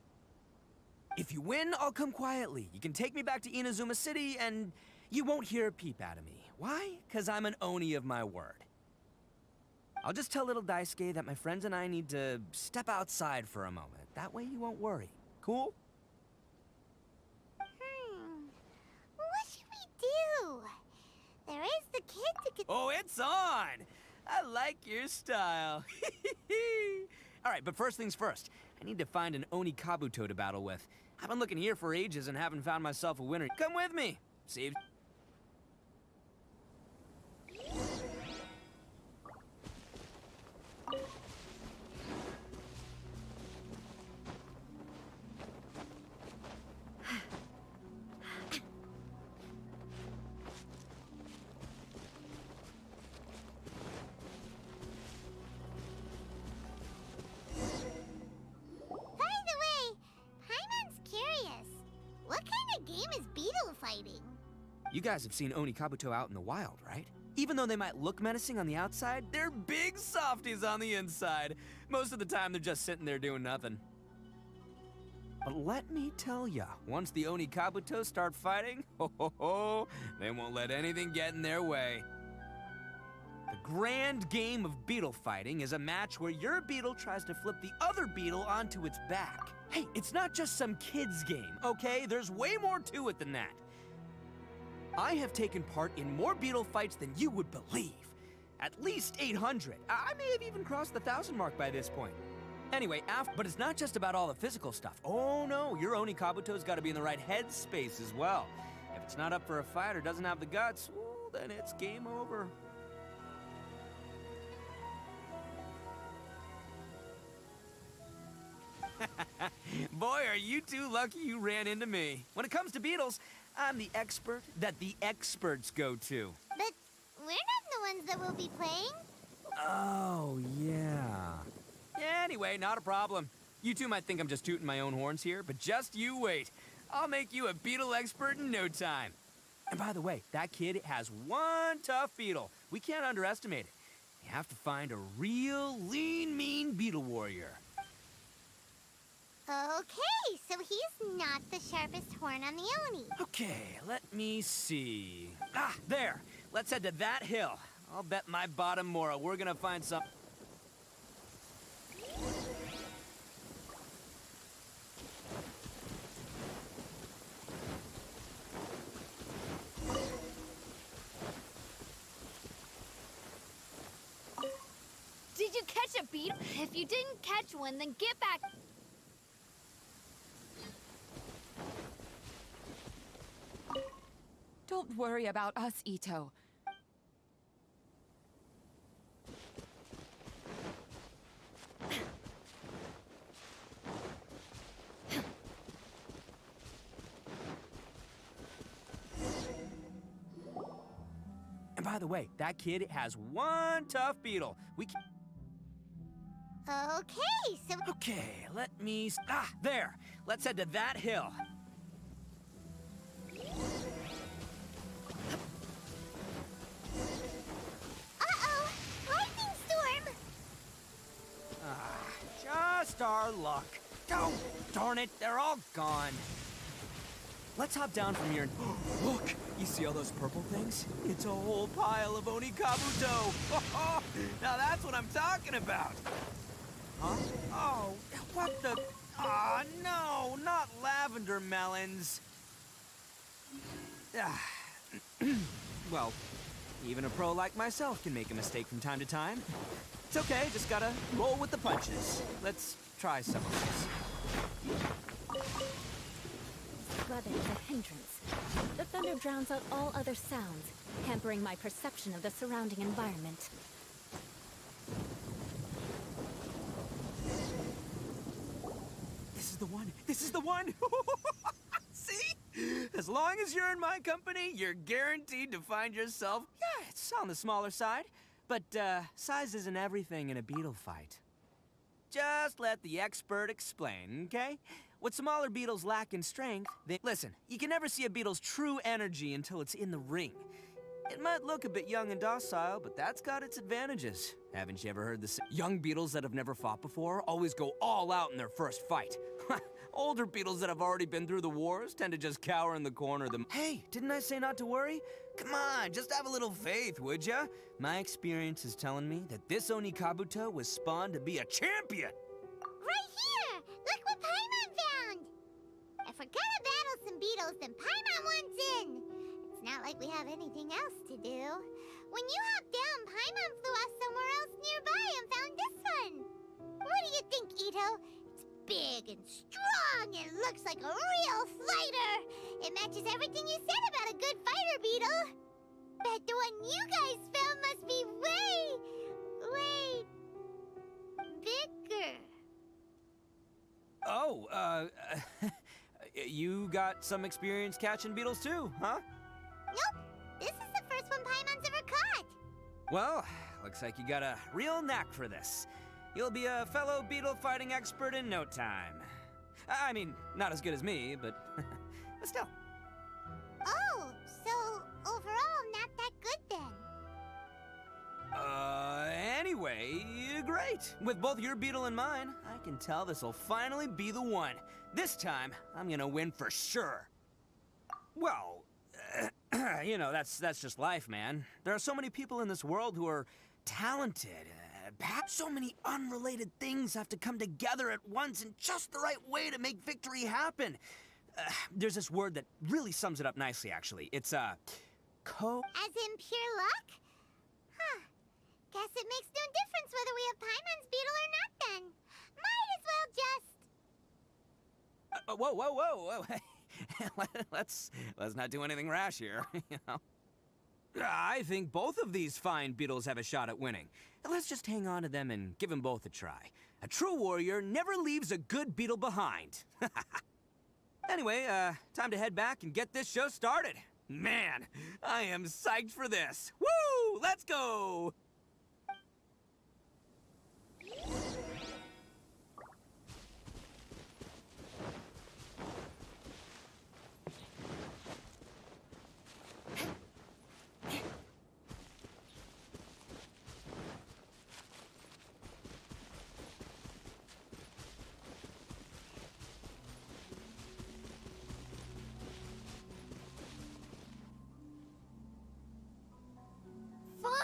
If you win, I'll come quietly. You can take me back to Inazuma City, and you won't hear a peep out of me. Why? 'Cause I'm an Oni of my word. I'll just tell little Daisuke that my friends and I need to step outside for a moment. That way you won't worry. Cool? What should we do? There is the kid to get... Oh, it's on! I like your style. All right, but first things first. I need to find an Oni Kabuto to battle with. I've been looking here for ages and haven't found myself a winner. Come with me. See if... You guys have seen Oni Kabuto out in the wild, right? Even though they might look menacing on the outside, they're big softies on the inside. Most of the time, they're just sitting there doing nothing. But let me tell ya, once the Oni Kabuto start fighting, they won't let anything get in their way. The grand game of beetle fighting is a match where your beetle tries to flip the other beetle onto its back. Hey, it's not just some kid's game, okay? There's way more to it than that. I have taken part in more beetle fights than you would believe. At least 800. I may have even crossed the 1,000 mark by this point. Anyway, but it's not just about all the physical stuff. Oh no, your Oni Kabuto's gotta be in the right headspace as well. If it's not up for a fight or doesn't have the guts, ooh, then it's game over. Boy, are you two lucky you ran into me. When it comes to beetles, I'm the expert that the experts go to. But we're not the ones that will be playing. Oh, yeah. Anyway, not a problem. You two might think I'm just tooting my own horns here, but just you wait. I'll make you a beetle expert in no time. And by the way, that kid has one tough beetle. We can't underestimate it. You have to find a real lean, mean beetle warrior. Okay, so he's not the sharpest horn on the Oni. Okay, let me see. Ah, there. Let's head to that hill. I'll bet my bottom moral we're gonna find some... Did you catch a beetle? If you didn't catch one, then get back... Don't worry about us, Ito. And by the way, that kid has one tough beetle. We can... Okay, so... Okay, let me... Ah, there. Let's head to that hill. Uh-oh! Lightning storm! just our luck. Oh, darn it, they're all gone. Let's hop down from here and... Look! You see all those purple things? It's a whole pile of Oni Kabuto! Now that's what I'm talking about! Huh? Oh, what the... Ah, no! Not lavender melons! Well, even a pro like myself can make a mistake from time to time. It's okay, just gotta roll with the punches. Let's try some of this. Weather is a hindrance. The thunder drowns out all other sounds, hampering my perception of the surrounding environment. This is the one! This is the one! See? As long as you're in my company, you're guaranteed to find yourself... Yeah, it's on the smaller side. But, size isn't everything in a beetle fight. Just let the expert explain, okay? What smaller beetles lack in strength, they... Listen, you can never see a beetle's true energy until it's in the ring. It might look a bit young and docile, but that's got its advantages. Haven't you ever heard the... Young beetles that have never fought before always go all out in their first fight. Older beetles that have already been through the wars tend to just cower in the corner of them. Hey, didn't I say not to worry? Come on, just have a little faith, would ya? My experience is telling me that this Oni Kabuto was spawned to be a champion! Right here! Look what Paimon found! If we're gonna battle some beetles, then Paimon wants in! It's not like we have anything else to do. When you hopped down, Paimon flew off somewhere else nearby and found this one! What do you think, Ito? It's big and strong and looks like a real fighter! It matches everything you said about a good fighter, Beetle! Bet the one you guys found must be way bigger. Oh, you got some experience catching beetles too, huh? Nope. This is the first one Paimon's ever caught. Well, looks like you got a real knack for this. You'll be a fellow beetle fighting expert in no time. I mean, not as good as me, but still. Oh, so overall not that good then. Anyway, great. With both your beetle and mine, I can tell this'll finally be the one. This time, I'm gonna win for sure. Well, you know, that's just life, man. There are so many people in this world who are talented. So many unrelated things have to come together at once in just the right way to make victory happen. There's this word that really sums it up nicely, actually. It's, As in pure luck? Huh. Guess it makes no difference whether we have Paimon's beetle or not then. Might as well just... Whoa. Let's not do anything rash here, you know. I think both of these fine beetles have a shot at winning. Let's just hang on to them and give them both a try. A true warrior never leaves a good beetle behind. Anyway, time to head back and get this show started. Man, I am psyched for this. Woo! Let's go!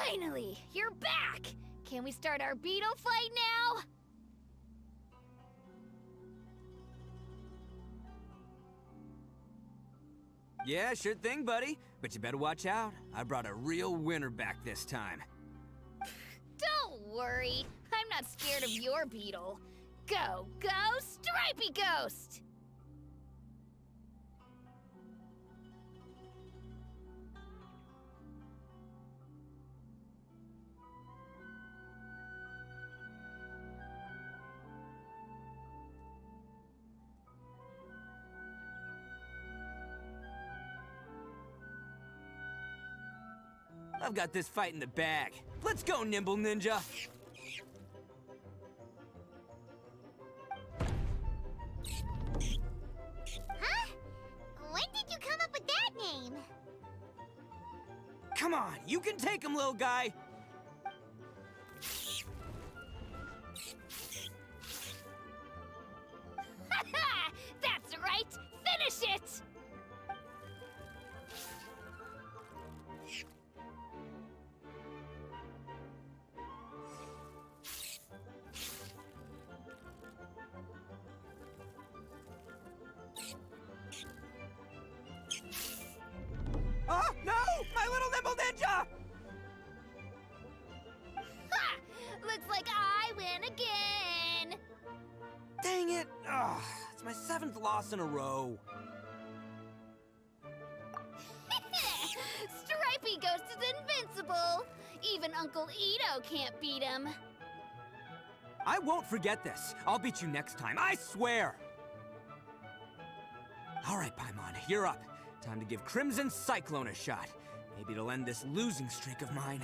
Finally! You're back! Can we start our beetle fight now? Yeah, sure thing, buddy. But you better watch out. I brought a real winner back this time. Don't worry. I'm not scared of your beetle. Go, Stripey Ghost! I've got this fight in the bag. Let's go, Nimble Ninja! Huh? When did you come up with that name? Come on, you can take him, little guy! it! Ugh, it's my 7th loss in a row. Stripey Ghost is invincible! Even Uncle Ito can't beat him. I won't forget this. I'll beat you next time, I swear! Alright, Paimon, you're up. Time to give Crimson Cyclone a shot. Maybe it'll end this losing streak of mine.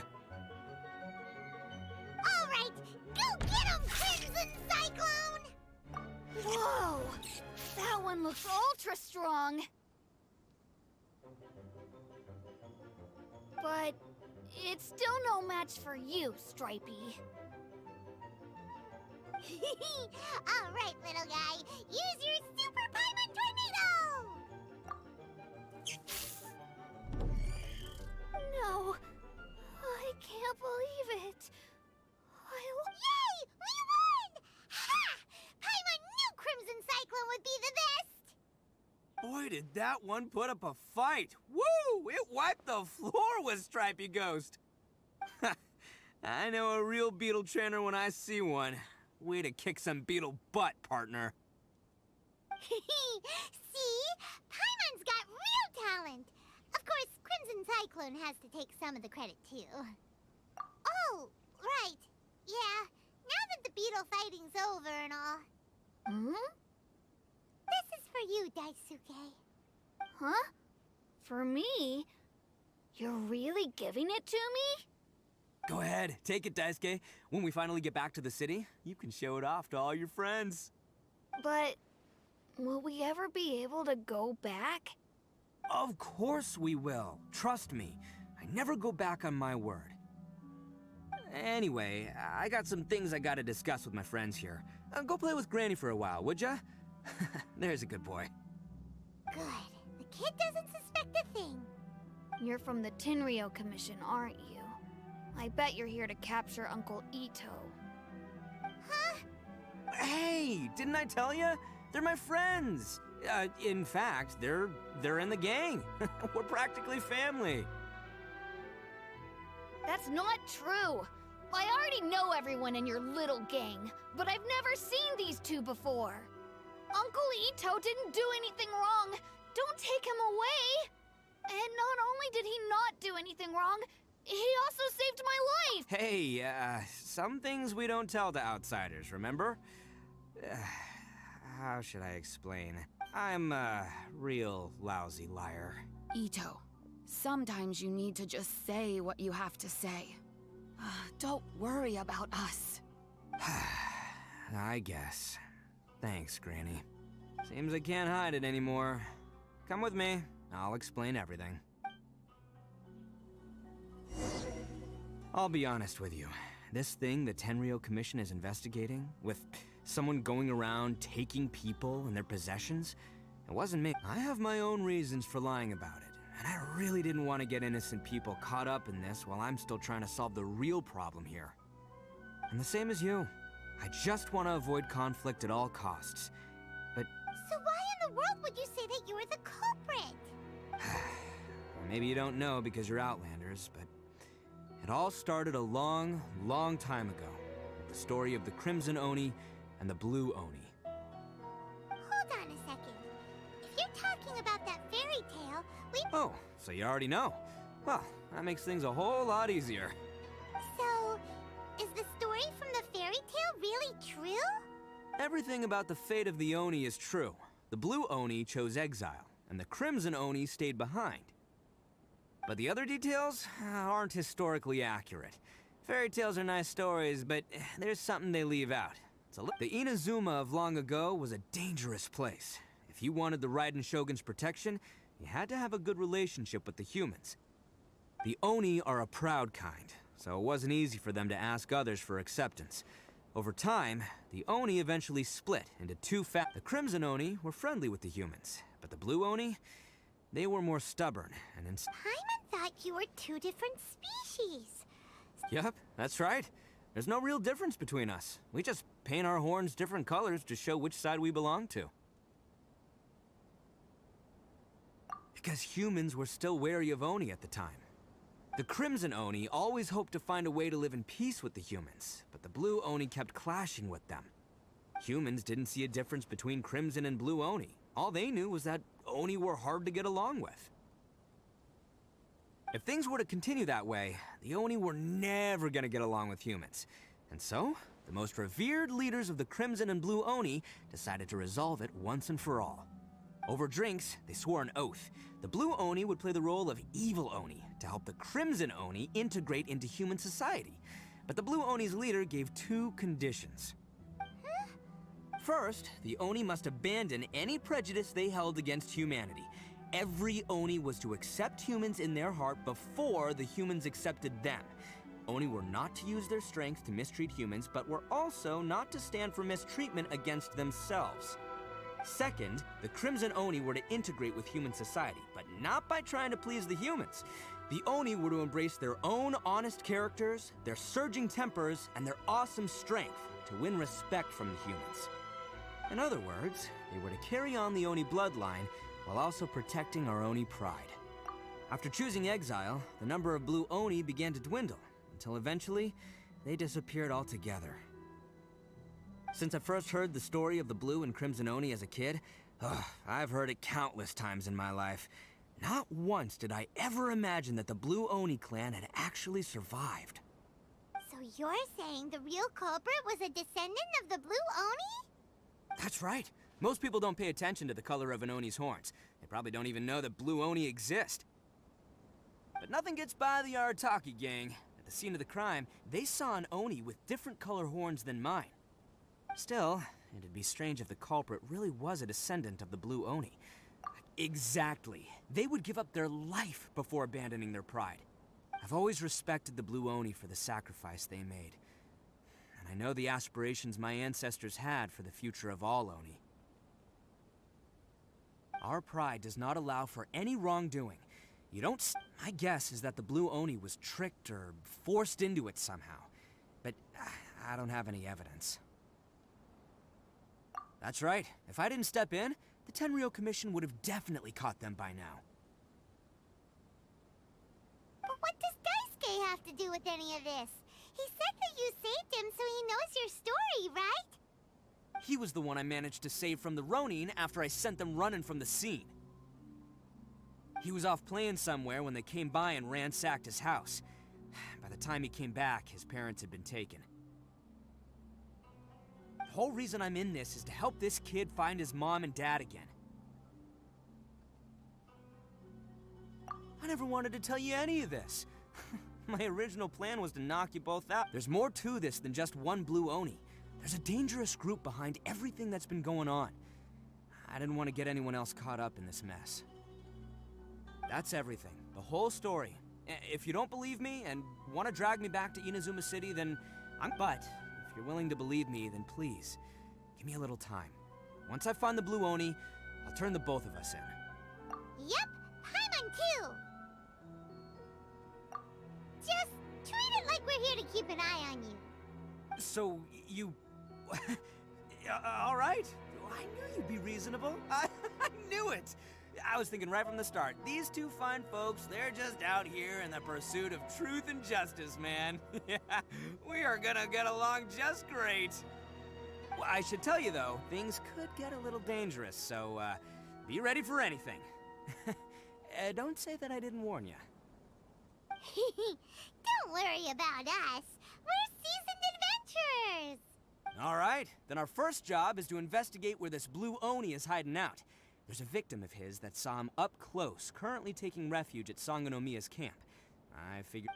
Alright, go get him, Crimson Cyclone! Whoa! That one looks ultra strong. But it's still no match for you, Stripey. Alright, little guy. Use your Super Paimon Tornado! No. I can't believe it. Yay! We won! Ha! Paimon knew Crimson Cyclone would be the best! Boy, did that one put up a fight! Woo! It wiped the floor with Stripey Ghost! I know a real beetle trainer when I see one. Way to kick some beetle butt, partner. See? Paimon's got real talent. Of course, Crimson Cyclone has to take some of the credit, too. Oh, right. Yeah, now that the beetle fighting's over and all. This is for you, Daisuke. Huh? For me? You're really giving it to me? Go ahead, take it, Daisuke. When we finally get back to the city, you can show it off to all your friends. But will we ever be able to go back? Of course we will. Trust me. I never go back on my word. Anyway, I got some things I gotta discuss with my friends here. Go play with Granny for a while, would ya? There's a good boy. Good. The kid doesn't suspect a thing. You're from the Tenryo Commission, aren't you? I bet you're here to capture Uncle Ito. Huh? Hey, didn't I tell ya? They're my friends. In fact, they're in the gang. We're practically family. That's not true. I already know everyone in your little gang, but I've never seen these two before. Uncle Ito didn't do anything wrong. Don't take him away. And not only did he not do anything wrong, he also saved my life. Hey, some things we don't tell to outsiders, remember? How should I explain? I'm a real lousy liar. Ito, sometimes you need to just say what you have to say. Don't worry about us. I guess. Thanks, Granny. Seems I can't hide it anymore. Come with me. I'll explain everything. I'll be honest with you. This thing the Tenryo Commission is investigating, with someone going around taking people and their possessions, it wasn't me. I have my own reasons for lying about it, and I really didn't want to get innocent people caught up in this while I'm still trying to solve the real problem here. And the same as you. I just want to avoid conflict at all costs. But So why in the world would you say that you were the culprit? maybe you don't know because you're Outlanders, but it all started a long, long time ago. With the story of the Crimson Oni and the Blue Oni. Hold on a second. If you're talking about that fairy tale, we... Oh, so you already know. Well, that makes things a whole lot easier. So, is the story from the fairy tale really true? Everything about the fate of the Oni is true. The Blue Oni chose exile, and the Crimson Oni stayed behind. But the other details aren't historically accurate. Fairy tales are nice stories, but there's something they leave out. The Inazuma of long ago was a dangerous place. If you wanted the Raiden Shogun's protection, you had to have a good relationship with the humans. The Oni are a proud kind, so it wasn't easy for them to ask others for acceptance. Over time, the Oni eventually split into two The Crimson Oni were friendly with the humans, but the Blue Oni, they were more stubborn and Paimon thought you were two different species. Yep, that's right. There's no real difference between us. We just paint our horns different colors to show which side we belong to. Because humans were still wary of Oni at the time. The Crimson Oni always hoped to find a way to live in peace with the humans, but the Blue Oni kept clashing with them. Humans didn't see a difference between Crimson and Blue Oni. All they knew was that Oni were hard to get along with. If things were to continue that way, the Oni were never gonna get along with humans. And so, the most revered leaders of the Crimson and Blue Oni decided to resolve it once and for all. Over drinks, they swore an oath. The Blue Oni would play the role of evil Oni to help the Crimson Oni integrate into human society. But the Blue Oni's leader gave 2 conditions. First, the Oni must abandon any prejudice they held against humanity. Every Oni was to accept humans in their heart before the humans accepted them. Oni were not to use their strength to mistreat humans, but were also not to stand for mistreatment against themselves. Second, the Crimson Oni were to integrate with human society, but not by trying to please the humans. The Oni were to embrace their own honest characters, their surging tempers, and their awesome strength to win respect from the humans. In other words, they were to carry on the Oni bloodline while also protecting our Oni pride. After choosing exile, the number of Blue Oni began to dwindle, until eventually, they disappeared altogether. Since I first heard the story of the Blue and Crimson Oni as a kid, I've heard it countless times in my life. Not once did I ever imagine that the Blue Oni clan had actually survived. So you're saying the real culprit was a descendant of the Blue Oni? That's right. Most people don't pay attention to the color of an Oni's horns. They probably don't even know that Blue Oni exist. But nothing gets by the Arataki gang. At the scene of the crime, they saw an Oni with different color horns than mine. Still, it'd be strange if the culprit really was a descendant of the Blue Oni. Exactly. They would give up their life before abandoning their pride. I've always respected the Blue Oni for the sacrifice they made. And I know the aspirations my ancestors had for the future of all Oni. Our pride does not allow for any wrongdoing. My guess is that the Blue Oni was tricked or forced into it somehow. But I don't have any evidence. That's right. If I didn't step in, the Tenryou Commission would have definitely caught them by now. But what does Daisuke have to do with any of this? He said that you saved him so he knows your story, right? He was the one I managed to save from the Ronin after I sent them running from the scene. He was off playing somewhere when they came by and ransacked his house. By the time he came back, his parents had been taken. The whole reason I'm in this is to help this kid find his mom and dad again. I never wanted to tell you any of this. My original plan was to knock you both out. There's more to this than just one Blue Oni. There's a dangerous group behind everything that's been going on. I didn't want to get anyone else caught up in this mess. That's everything. The whole story. If you don't believe me and want to drag me back to Inazuma City, then But if you're willing to believe me, then please, give me a little time. Once I find the Blue Oni, I'll turn the both of us in. Yep, Paimon too! Just treat it like we're here to keep an eye on you. So, you... Alright. I knew you'd be reasonable. I knew it! I was thinking right from the start, these two fine folks, they're just out here in the pursuit of truth and justice, man. We are gonna get along just great. Well, I should tell you, though, things could get a little dangerous, so, be ready for anything. Don't say that I didn't warn you. Don't worry about us. We're seasoned adventurers. All right, then our first job is to investigate where this Blue Oni is hiding out. There's a victim of his that saw him up close, currently taking refuge at Sangonomiya's camp. I figured...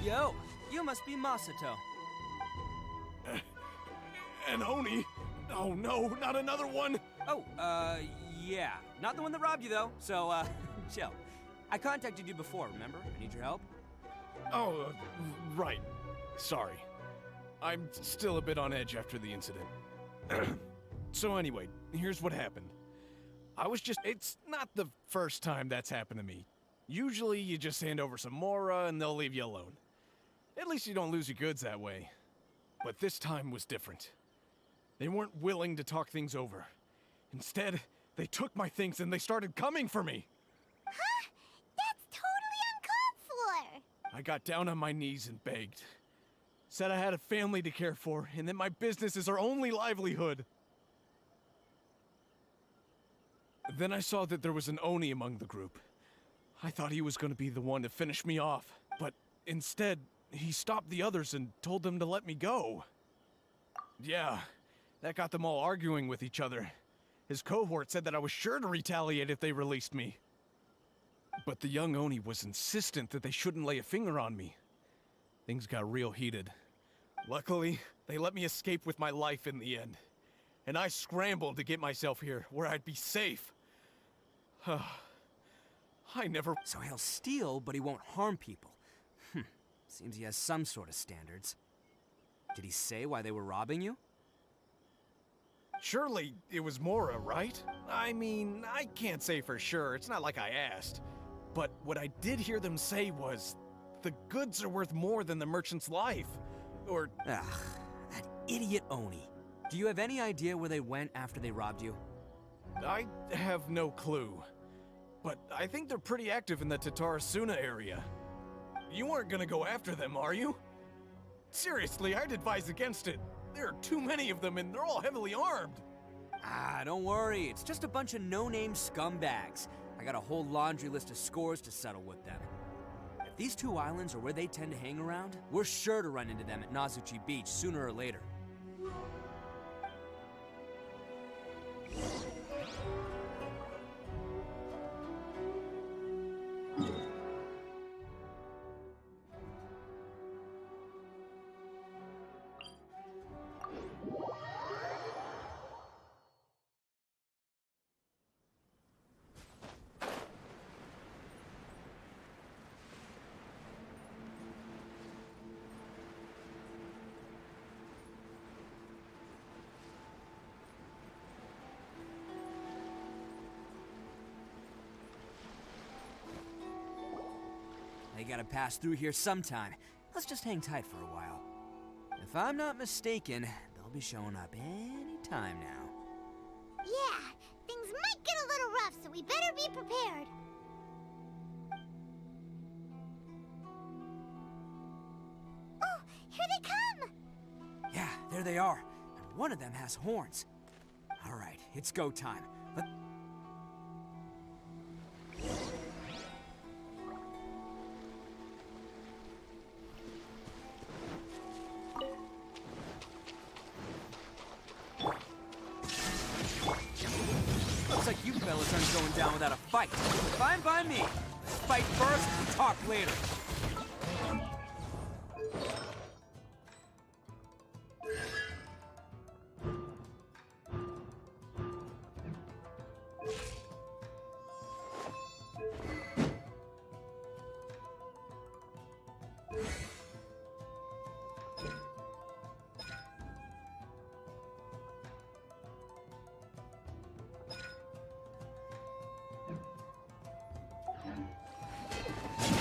Yo, you must be Masato. An Oni? Oh no, not another one! Oh, yeah. Not the one that robbed you, though, so, chill. I contacted you before, remember? I need your help. Oh, right. Sorry. I'm still a bit on edge after the incident. So anyway, here's what happened. It's not the first time that's happened to me. Usually you just hand over some Mora and they'll leave you alone. At least you don't lose your goods that way. But this time was different. They weren't willing to talk things over. Instead, they took my things and they started coming for me. Huh? That's totally uncalled for! I got down on my knees and begged. Said I had a family to care for and that my business is our only livelihood. Then I saw that there was an Oni among the group. I thought he was going to be the one to finish me off, but instead, he stopped the others and told them to let me go. Yeah, that got them all arguing with each other. His cohort said that I was sure to retaliate if they released me. But the young Oni was insistent that they shouldn't lay a finger on me. Things got real heated. Luckily, they let me escape with my life in the end. And I scrambled to get myself here, where I'd be safe. I never... So he'll steal, but he won't harm people. Seems he has some sort of standards. Did he say why they were robbing you? Surely it was Mora, right? I mean, I can't say for sure. It's not like I asked. But what I did hear them say was, the goods are worth more than the merchant's life. Or... Ugh, that idiot Oni. Do you have any idea where they went after they robbed you? I have no clue. But I think they're pretty active in the Tatarasuna area. You aren't gonna go after them, are you? Seriously, I'd advise against it. There are too many of them and they're all heavily armed. Ah, don't worry. It's just a bunch of no-name scumbags. I got a whole laundry list of scores to settle with them. If these two islands are where they tend to hang around, we're sure to run into them at Nazuchi Beach sooner or later. They gotta pass through here sometime. Let's just hang tight for a while. If I'm not mistaken, they'll be showing up any time now. Yeah, things might get a little rough, so we better be prepared. Oh, here they come! Yeah, there they are. And one of them has horns. Alright, it's go time. Looks like you fellas aren't going down without a fight. Fine by me. Fight first, talk later.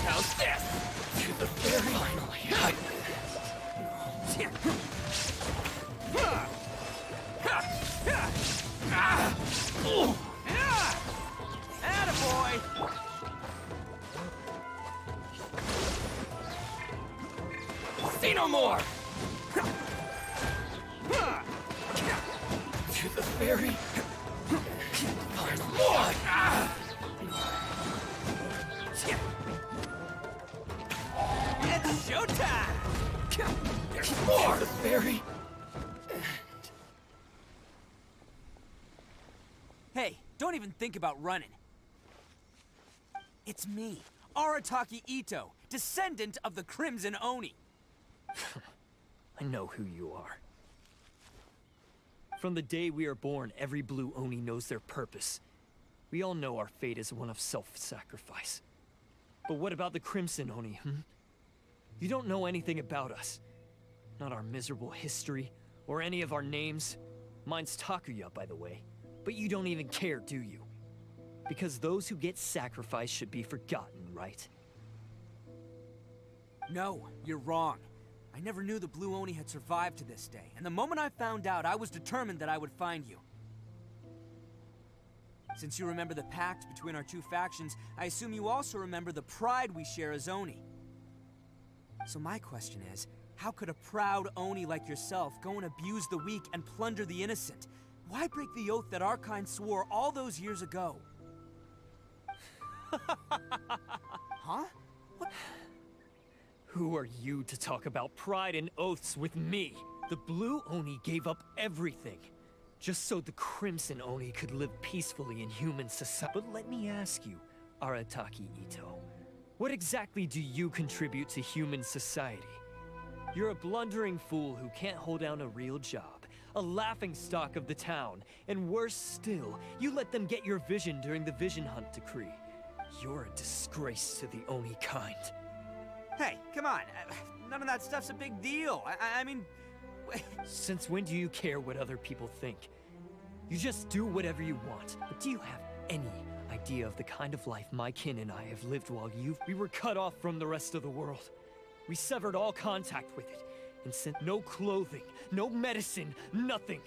How's this? To the very finally. Attaboy! See no more! To the very final one! It's showtime! There's more! To the very... Hey, don't even think about running. It's me, Arataki Ito, descendant of the Crimson Oni. I know who you are. From the day we are born, every blue Oni knows their purpose. We all know our fate is one of self-sacrifice. But what about the Crimson Oni, You don't know anything about us. Not our miserable history, or any of our names. Mine's Takuya, by the way. But you don't even care, do you? Because those who get sacrificed should be forgotten, right? No, you're wrong. I never knew the Blue Oni had survived to this day, and the moment I found out, I was determined that I would find you. Since you remember the pact between our two factions, I assume you also remember the pride we share as Oni. So my question is, how could a proud Oni like yourself go and abuse the weak and plunder the innocent? Why break the oath that our kind swore all those years ago? Huh? What? Who are you to talk about pride and oaths with me? The Blue Oni gave up everything, just so the Crimson Oni could live peacefully in human society. But let me ask you, Arataki Ito, what exactly do you contribute to human society? You're a blundering fool who can't hold down a real job, a laughingstock of the town, and worse still, you let them get your vision during the Vision Hunt decree. You're a disgrace to the Oni kind. Hey, come on. None of that stuff's a big deal. I mean... Since when do you care what other people think? You just do whatever you want. But do you have any idea of the kind of life my kin and I have lived while we were cut off from the rest of the world? We severed all contact with it, and sent no clothing, no medicine, nothing.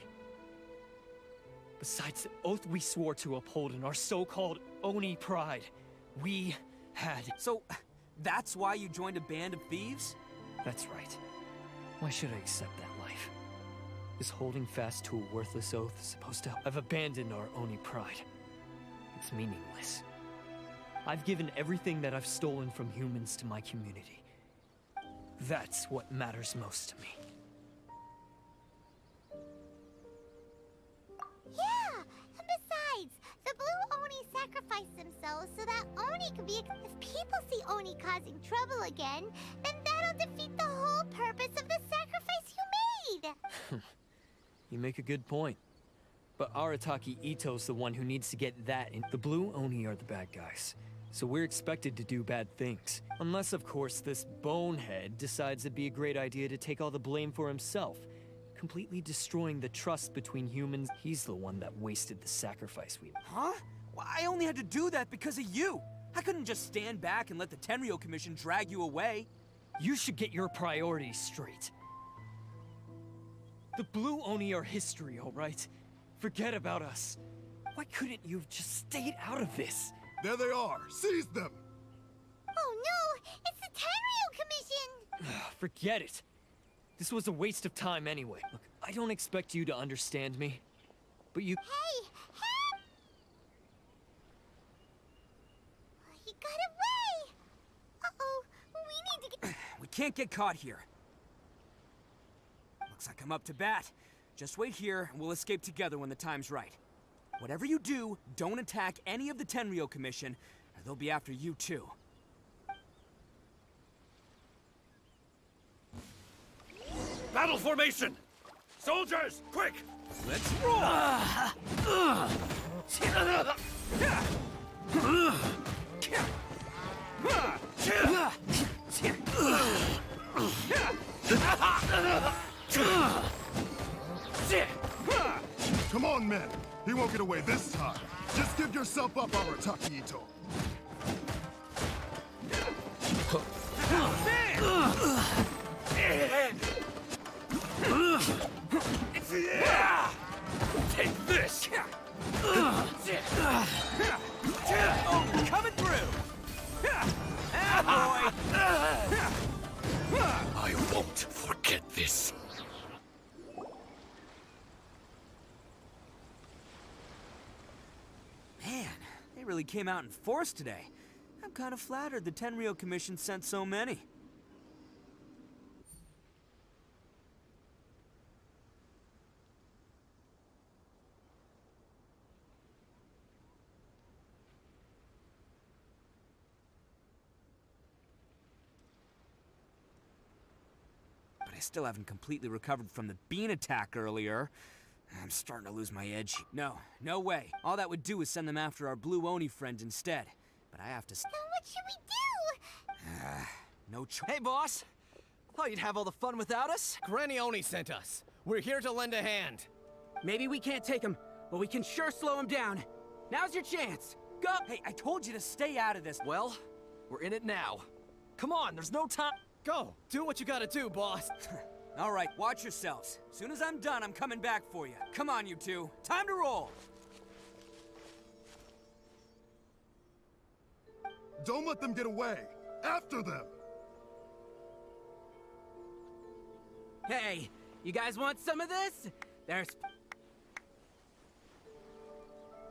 Besides the oath we swore to uphold in our so-called Oni pride, we had... So, that's why you joined a band of thieves? That's right. Why should I accept that life? Is holding fast to a worthless oath supposed to... I've abandoned our Oni pride. It's meaningless. I've given everything that I've stolen from humans to my community. That's what matters most to me. Yeah, and besides, the Blue Oni sacrificed themselves so that Oni could be... If people see Oni causing trouble again, then that'll defeat the whole purpose of the sacrifice you made! You make a good point. But Arataki Ito's the one who needs to get that in. The Blue Oni are the bad guys. So we're expected to do bad things. Unless, of course, this bonehead decides it'd be a great idea to take all the blame for himself, completely destroying the trust between humans. He's the one that wasted the sacrifice we made. Huh? Well, I only had to do that because of you. I couldn't just stand back and let the Tenryo Commission drag you away. You should get your priorities straight. The Blue Oni are history, all right? Forget about us. Why couldn't you have just stayed out of this? There they are! Seize them! Oh no! It's the Tenryo Commission! Forget it. This was a waste of time anyway. Look, I don't expect you to understand me, but you... Hey! Help! He got away! Uh-oh, we need to get... We can't get caught here. Looks like I'm up to bat. Just wait here, and we'll escape together when the time's right. Whatever you do, don't attack any of the Tenryo Commission, or they'll be after you too. Battle formation! Soldiers, quick! Let's roll! Come on, men! He won't get away this time. Just give yourself up, Arataki Ito. Take this! Oh, coming through! Ah, boy! I won't forget this. Man, they really came out in force today. I'm kind of flattered the Tenryo Commission sent so many. still haven't completely recovered from the bean attack earlier. I'm starting to lose my edge. No way. All that would do is send them after our blue Oni friend instead. But I have to... So what should we do? No choice. Hey, boss! Thought you'd have all the fun without us? Granny Oni sent us. We're here to lend a hand. Maybe we can't take him, but we can sure slow him down. Now's your chance. Go! Hey, I told you to stay out of this. Well, we're in it now. Come on, there's no time. Go! Do what you gotta do, boss. All right, watch yourselves. Soon as I'm done, I'm coming back for you. Come on, you two. Time to roll! Don't let them get away! After them! Hey, you guys want some of this? There's...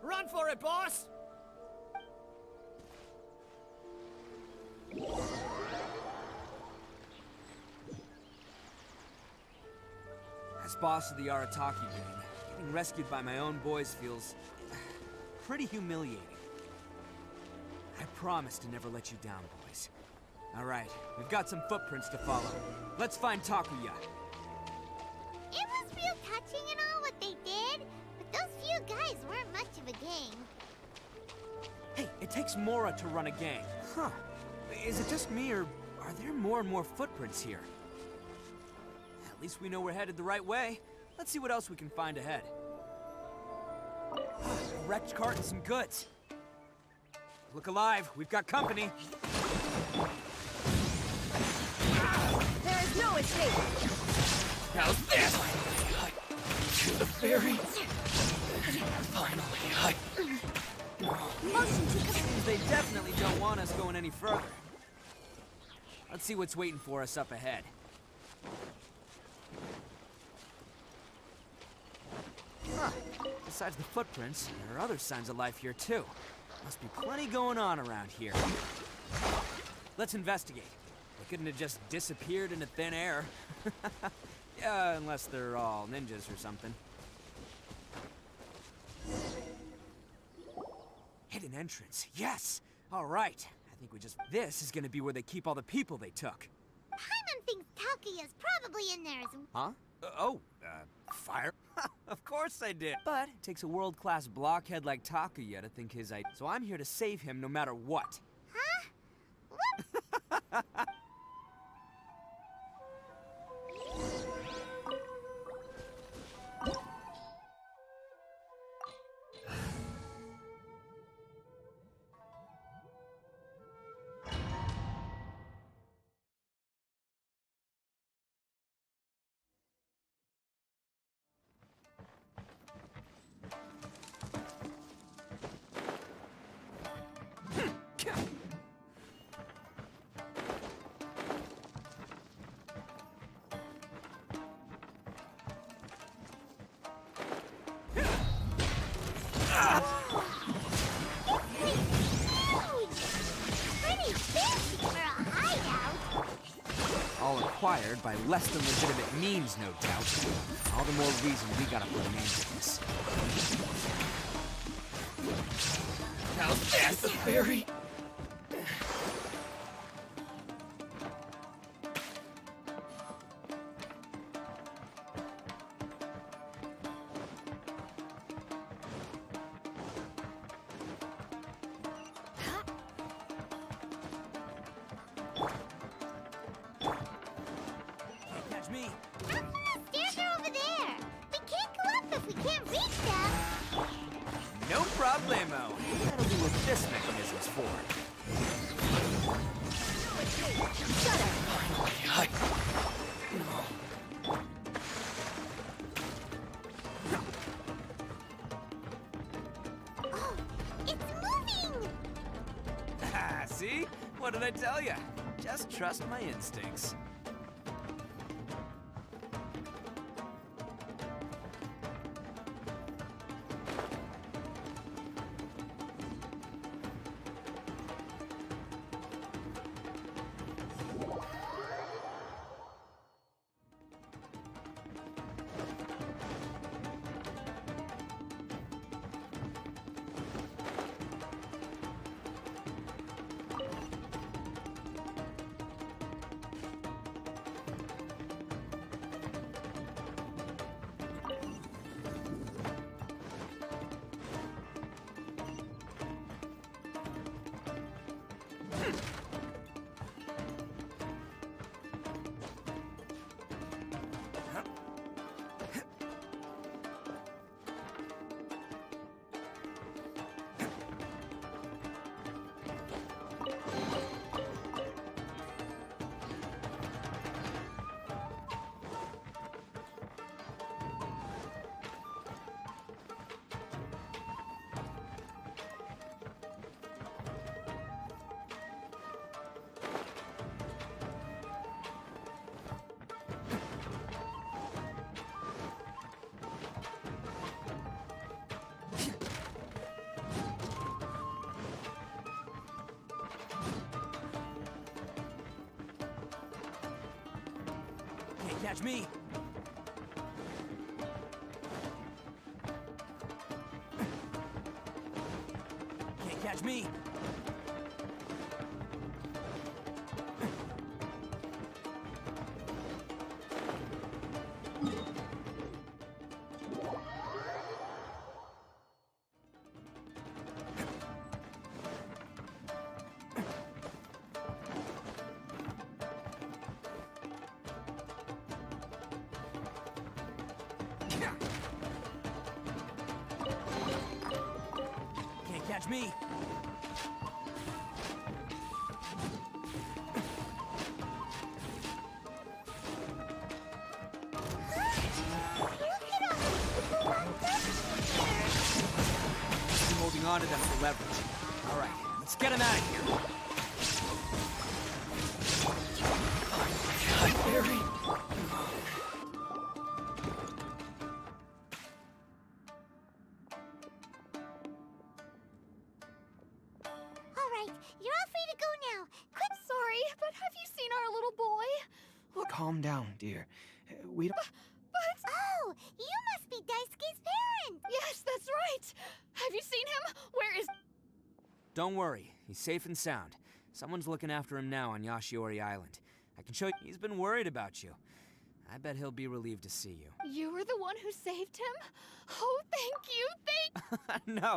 Run for it, boss! As boss of the Arataki gang, getting rescued by my own boys feels... pretty humiliating. I promise to never let you down, boys. All right, we've got some footprints to follow. Let's find Takuya. It was real touching and all what they did, but those few guys weren't much of a gang. Hey, it takes Mora to run a gang. Huh. Is it just me, or are there more and more footprints here? At least we know we're headed the right way. Let's see what else we can find ahead. A wrecked cart and some goods. Look alive, we've got company. There is no escape! How's this? To the ferry. Finally, Seems they definitely don't want us going any further. Let's see what's waiting for us up ahead. Huh. Besides the footprints, there are other signs of life here too. Must be plenty going on around here. Let's investigate. They couldn't have just disappeared into thin air. Yeah, unless they're all ninjas or something. Hidden entrance, yes! All right, I think we just... This is gonna be where they keep all the people they took. Paimon thinks Takuya's probably in there as well. Huh? Fire? Of course I did. But it takes a world-class blockhead like Takuya to think his idea. So I'm here to save him no matter what. Huh? What? All acquired by less than legitimate means, no doubt. All the more reason we gotta put an end to this. how's this? The ferry. Me. The stairs are over there. We can't go up if we can't reach them. No problemo. That'll be what this mechanism's for. Shut Oh, it's moving. See? What did I tell you? Just trust my instincts. Can't catch me. Can't catch me. Can't catch me. I'm holding on to them for leverage. All right, let's get him out of here. God, Barry. All right, you're all free to go now. Quick. Sorry, but have you seen our little boy? Calm down, dear. We don't... Oh, you must be Daisuke's parent. Yes, that's right. Have you seen him? Where is... Don't worry, he's safe and sound. Someone's looking after him now on Yashiori Island. I can show you. He's been worried about you. I bet he'll be relieved to see you. You were the one who saved him? Oh, thank you,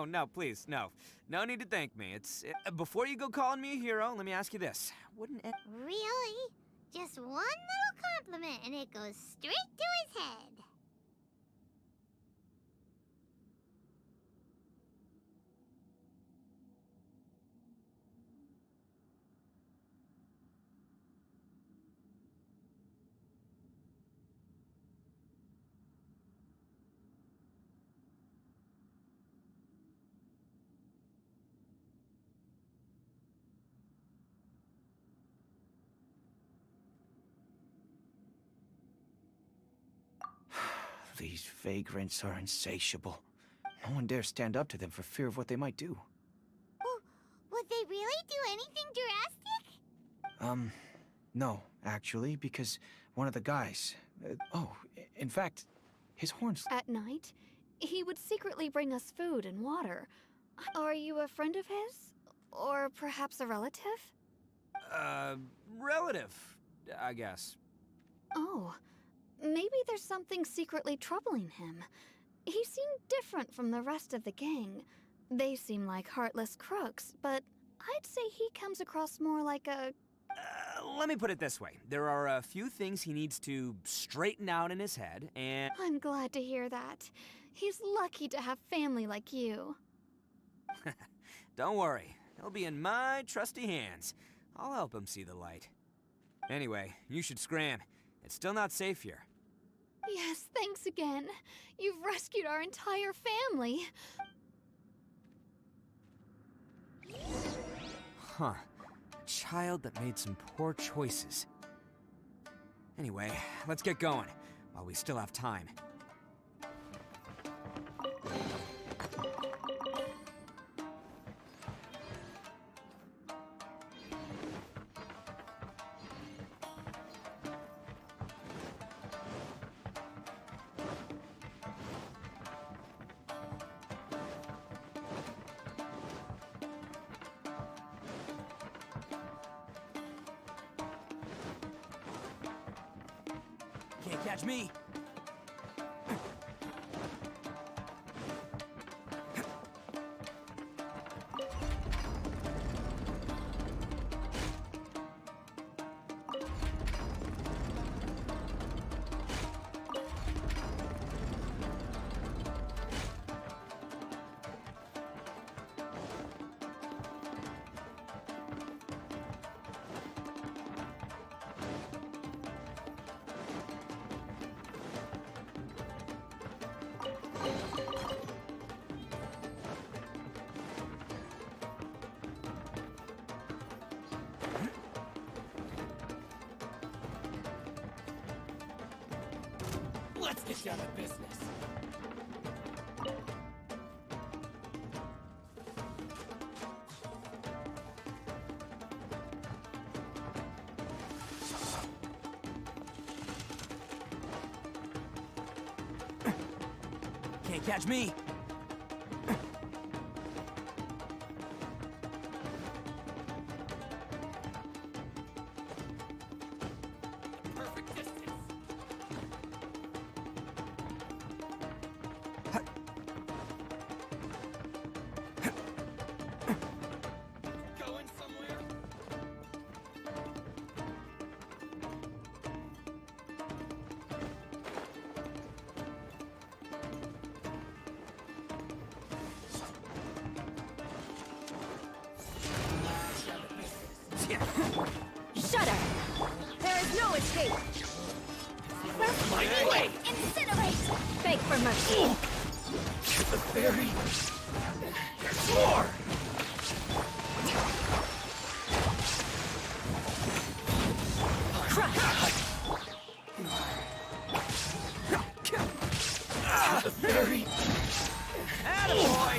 No, please, no. No need to thank me. It's... before you go calling me a hero, let me ask you this. Wouldn't it... Really? Just one little compliment and it goes straight to his head. These vagrants are insatiable. No one dares stand up to them for fear of what they might do. Would they really do anything drastic? No, actually, because one of the guys... in fact, his horns... At night, he would secretly bring us food and water. Are you a friend of his? Or perhaps a relative? Relative, I guess. Oh, maybe there's something secretly troubling him. He seemed different from the rest of the gang. They seem like heartless crooks, but I'd say he comes across more like a... Let me put it this way. There are a few things he needs to straighten out in his head, and... I'm glad to hear that. He's lucky to have family like you. Don't worry. He'll be in my trusty hands. I'll help him see the light. Anyway, you should scram. It's still not safe here. Yes, thanks again. You've rescued our entire family. Huh. A child that made some poor choices. Anyway, let's get going, while we still have time. Can't catch me. Let's get down to business. Can't catch me! Perfect distance. Going somewhere? Shudder! There is no escape! My blade! Incinerate! Beg for mercy! The very... floor! Crush! The very... Attaboy!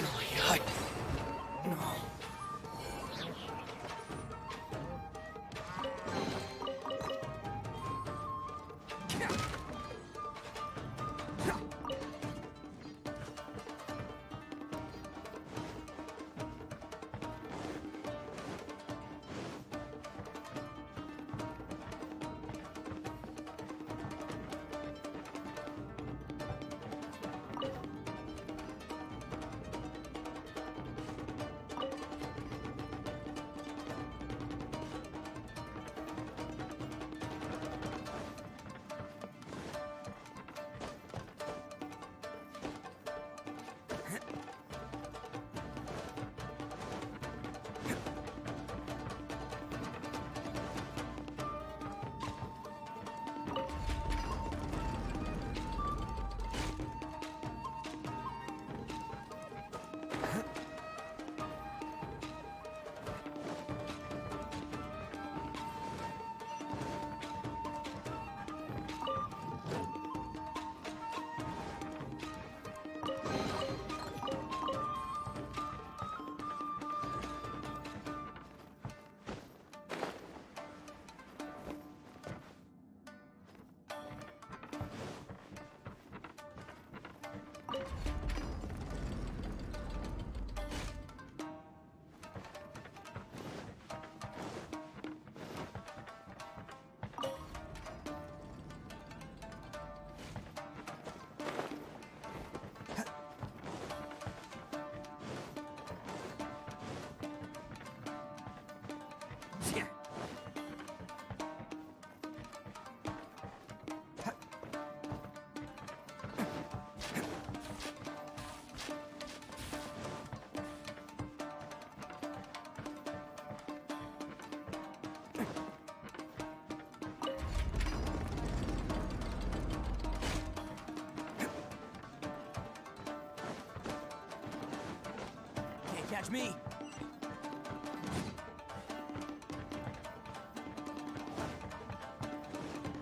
Can't catch me!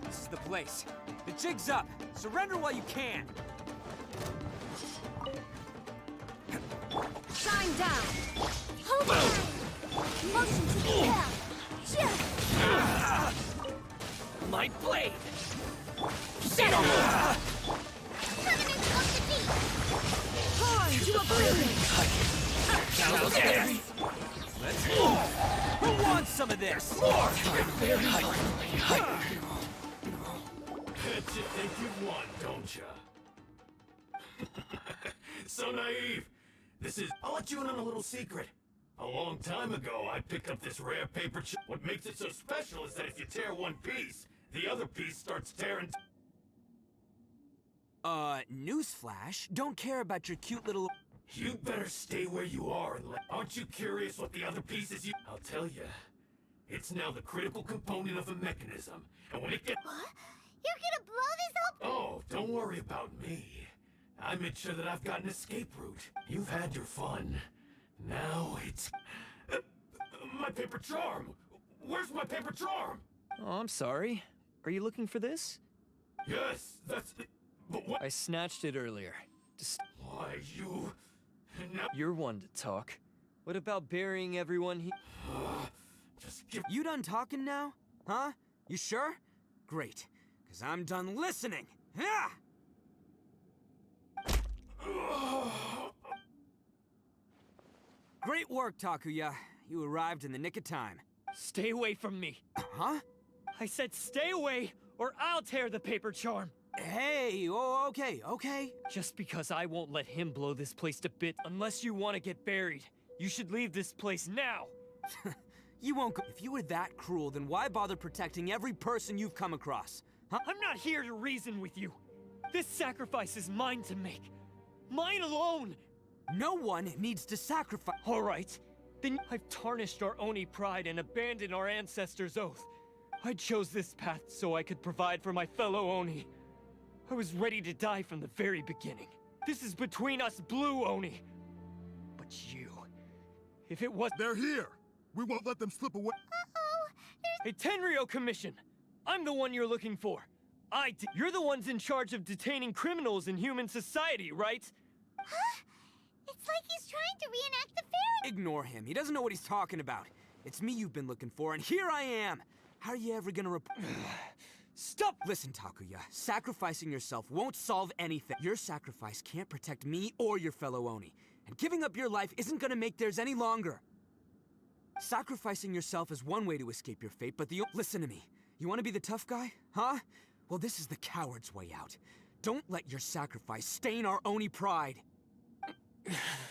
This is the place. The jig's up! Surrender while you can! Shine down! Hold on! Motion to the hill! My blade! Shut up! Torn to oblivion! Now there! Let's go! Who wants some of this? More! Very Bet you think you won, don't ya? So naive! This is... I'll let you in on a little secret. A long time ago, I picked up this rare paper chip. What makes it so special is that if you tear one piece, the other piece starts tearing... Newsflash? Don't care about your cute little... You better stay where you are and let... Aren't you curious what the other pieces you... I'll tell you. It's now the critical component of a mechanism, and when it gets... What? You're gonna blow this up? Oh, don't worry about me. I made sure that I've got an escape route. You've had your fun. Now it's... my paper charm! Where's my paper charm? Oh, I'm sorry. Are you looking for this? Yes, that's... But what... I snatched it earlier. Just... Why, you... Now... You're one to talk. What about burying everyone here? Just give... You done talking now? Huh? You sure? Great. Because I'm done listening. Yeah! Great work, Takuya. You arrived in the nick of time. Stay away from me. Huh? I said stay away, or I'll tear the paper charm. Hey, oh, okay. Just because I won't let him blow this place to bits unless you want to get buried. You should leave this place now. You won't go. If you were that cruel, then why bother protecting every person you've come across? Huh? I'm not here to reason with you. This sacrifice is mine to make. Mine alone. No one needs to sacrifice. All right. Then I've tarnished our Oni pride and abandoned our ancestors' oath. I chose this path so I could provide for my fellow Oni. I was ready to die from the very beginning. This is between us Blue Oni. But you... If it was... They're here! We won't let them slip away. Hey, Tenryo Commission! I'm the one you're looking for. You're the ones in charge of detaining criminals in human society, right? Huh? It's like he's trying to reenact the fairy. Ignore him. He doesn't know what he's talking about. It's me you've been looking for, and here I am! How are you ever gonna Stop! Listen, Takuya. Sacrificing yourself won't solve anything. Your sacrifice can't protect me or your fellow Oni. And giving up your life isn't gonna make theirs any longer. Sacrificing yourself is one way to escape your fate, but listen to me. You want to be the tough guy? Huh? Well, this is the coward's way out. Don't let your sacrifice stain our Oni pride.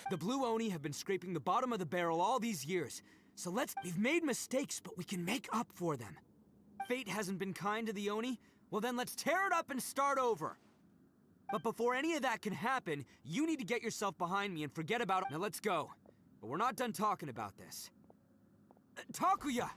The Blue Oni have been scraping the bottom of the barrel all these years. So we've made mistakes, but we can make up for them. Fate hasn't been kind to the Oni? Well then let's tear it up and start over. But before any of that can happen, you need to get yourself behind me and forget about it. Now let's go. But we're not done talking about this. Takuya!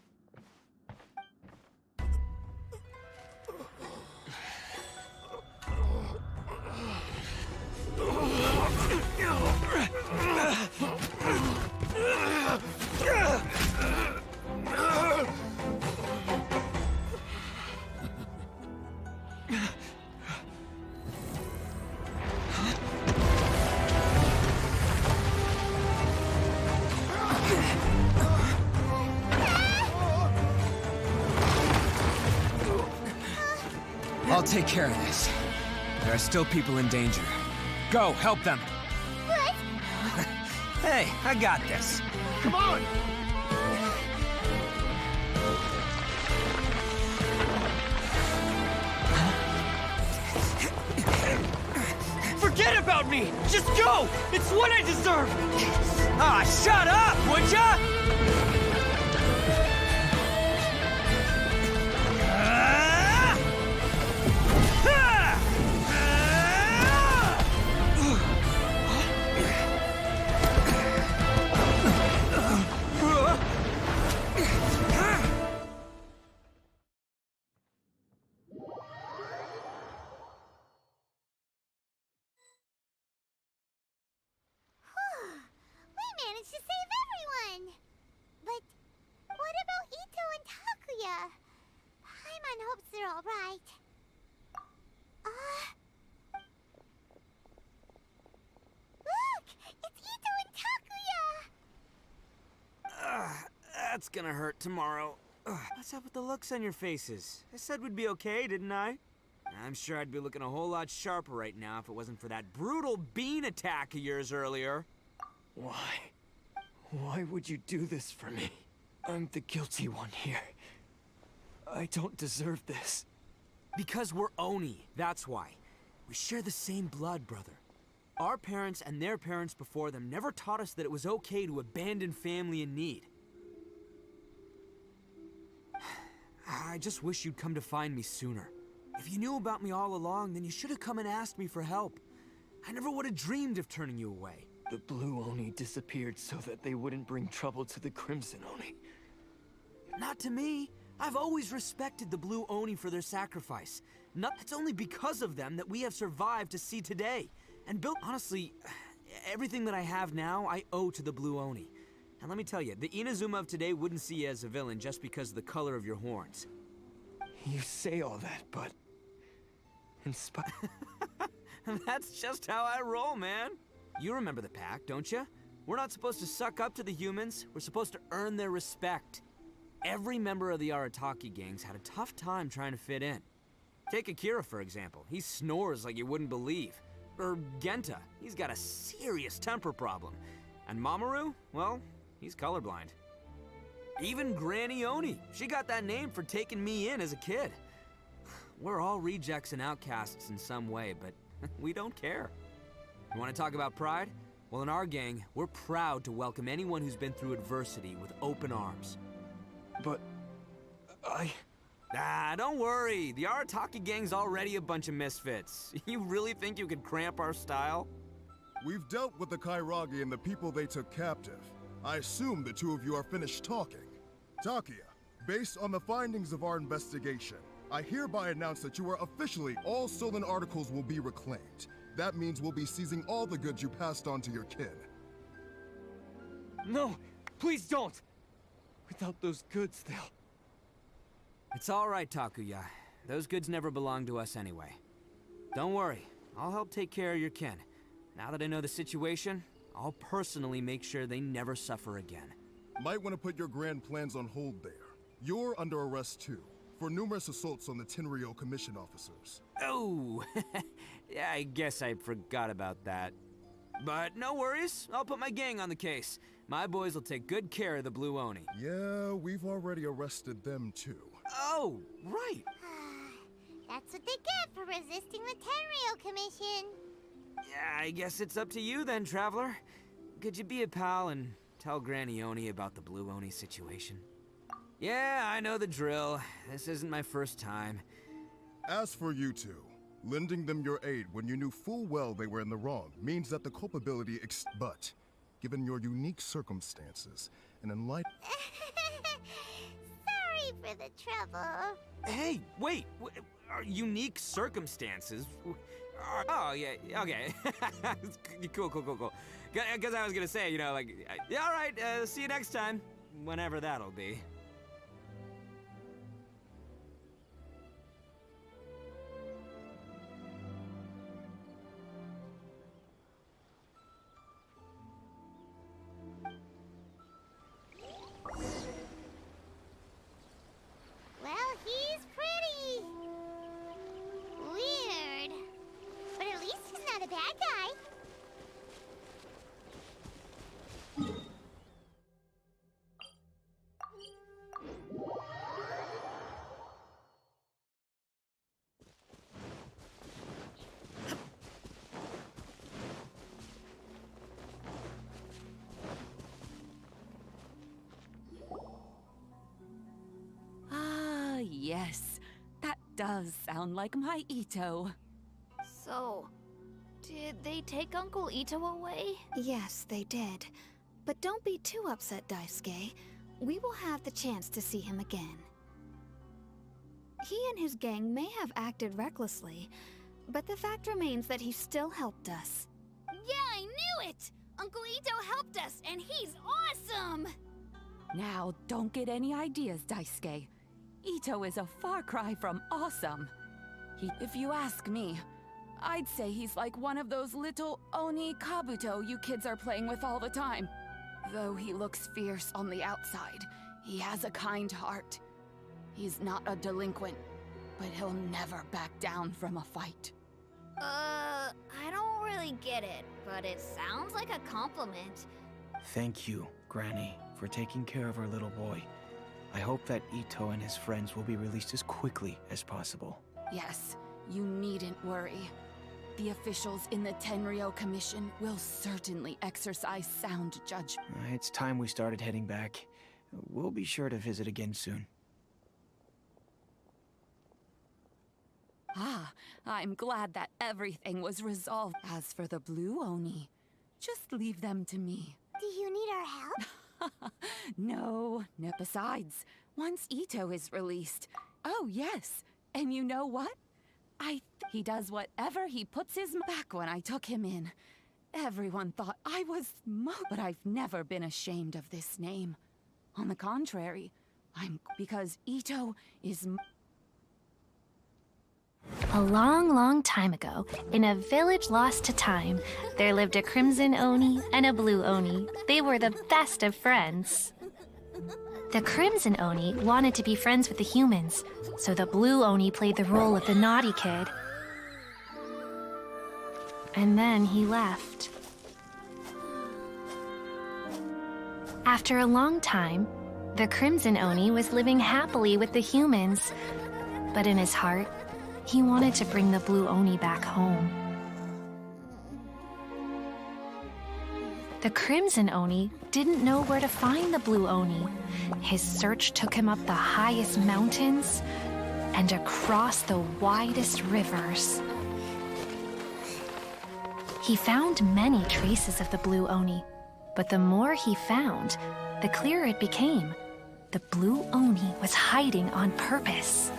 I'll take care of this. There are still people in danger. Go, help them! What? Hey, I got this. Come on! Forget about me! Just go! It's what I deserve! Ah, shut up, would ya? That's gonna hurt tomorrow. What's up with the looks on your faces? I said we'd be okay, didn't I? I'm sure I'd be looking a whole lot sharper right now if it wasn't for that brutal bean attack of yours earlier. Why? Why would you do this for me? I'm the guilty one here. I don't deserve this. Because we're Oni, that's why. We share the same blood, brother. Our parents and their parents before them never taught us that it was okay to abandon family in need. I just wish you'd come to find me sooner. If you knew about me all along, then you should have come and asked me for help. I never would have dreamed of turning you away. The Blue Oni disappeared so that they wouldn't bring trouble to the Crimson Oni. Not to me. I've always respected the Blue Oni for their sacrifice. It's only because of them that we have survived to see today. And honestly, everything that I have now, I owe to the Blue Oni. And let me tell you, the Inazuma of today wouldn't see you as a villain just because of the color of your horns. You say all that, but... That's just how I roll, man. You remember the pact, don't you? We're not supposed to suck up to the humans. We're supposed to earn their respect. Every member of the Arataki gangs had a tough time trying to fit in. Take Akira, for example. He snores like you wouldn't believe. Genta. He's got a serious temper problem. And Mamoru, well, he's colorblind. Even Granny Oni, she got that name for taking me in as a kid. We're all rejects and outcasts in some way, but we don't care. You want to talk about pride? Well, in our gang, we're proud to welcome anyone who's been through adversity with open arms. But... don't worry. The Arataki gang's already a bunch of misfits. You really think you could cramp our style? We've dealt with the Kairagi and the people they took captive. I assume the two of you are finished talking. Takia, based on the findings of our investigation, I hereby announce that you are officially all stolen articles will be reclaimed. That means we'll be seizing all the goods you passed on to your kin. No, please don't! Without those goods, they'll... It's all right, Takuya. Those goods never belonged to us anyway. Don't worry, I'll help take care of your kin. Now that I know the situation, I'll personally make sure they never suffer again. Might want to put your grand plans on hold there. You're under arrest too, for numerous assaults on the Tenryou Commission officers. Oh, yeah, I guess I forgot about that. But no worries, I'll put my gang on the case. My boys will take good care of the Blue Oni. Yeah, we've already arrested them too. Oh, right. That's what they get for resisting the Tenryou Commission. Yeah, I guess it's up to you then, Traveler. Could you be a pal and tell Granny Oni about the Blue Oni situation? Yeah, I know the drill. This isn't my first time. As for you two, lending them your aid when you knew full well they were in the wrong means that the culpability but, given your unique circumstances, and in light... Sorry for the trouble. Hey, wait! Unique circumstances? Oh, yeah, okay. Cool. Because I was gonna say, you know, like, yeah, alright, see you next time. Whenever that'll be. Well, he's pretty. Weird. But at least he's not a bad guy. Ah, yes. That does sound like my Ito. So, did they take Uncle Ito away? Yes, they did. But don't be too upset, Daisuke. We will have the chance to see him again. He and his gang may have acted recklessly, but the fact remains that he still helped us. Yeah, I knew it! Uncle Ito helped us, and he's awesome! Now, don't get any ideas, Daisuke. Ito is a far cry from awesome. If you ask me, I'd say he's like one of those little Oni Kabuto you kids are playing with all the time. Though he looks fierce on the outside, he has a kind heart. He's not a delinquent, but he'll never back down from a fight. I don't really get it, but it sounds like a compliment. Thank you, Granny, for taking care of our little boy. I hope that Ito and his friends will be released as quickly as possible. Yes, you needn't worry. The officials in the Tenryou Commission will certainly exercise sound judgment. It's time we started heading back. We'll be sure to visit again soon. Ah, I'm glad that everything was resolved. As for the Blue Oni, just leave them to me. Do you need our help? No. Besides, once Ito is released... Oh, yes. And you know what? He does whatever he puts his... Back when I took him in, everyone thought I was but I've never been ashamed of this name. On the contrary, because Ito is... A long time ago, in a village lost to time, there lived a Crimson Oni and a Blue Oni. They were the best of friends. The Crimson Oni wanted to be friends with the humans, so the Blue Oni played the role of the naughty kid. and then he left. After a long time, the Crimson Oni was living happily with the humans, but in his heart, he wanted to bring the Blue Oni back home. The Crimson Oni didn't know where to find the Blue Oni. His search took him up the highest mountains and across the widest rivers. He found many traces of the Blue Oni, but the more he found, the clearer it became. The Blue Oni was hiding on purpose.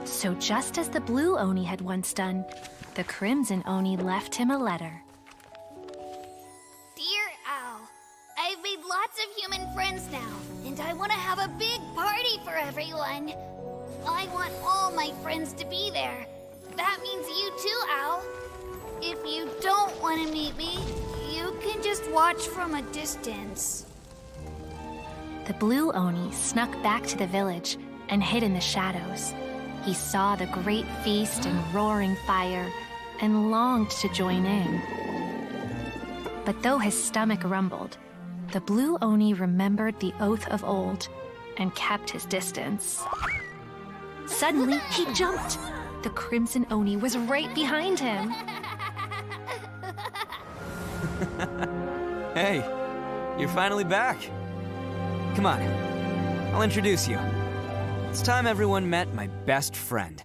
So just as the Blue Oni had once done, the Crimson Oni left him a letter. Dear Owl, I've made lots of human friends now, and I want to have a big party for everyone. I want all my friends to be there. That means you too, Owl. If you don't want to meet me, you can just watch from a distance. The Blue Oni snuck back to the village and hid in the shadows. He saw the great feast and roaring fire and longed to join in. But though his stomach rumbled, the Blue Oni remembered the oath of old and kept his distance. Suddenly, he jumped. The Crimson Oni was right behind him. Hey, you're finally back. Come on, I'll introduce you. It's time everyone met my best friend.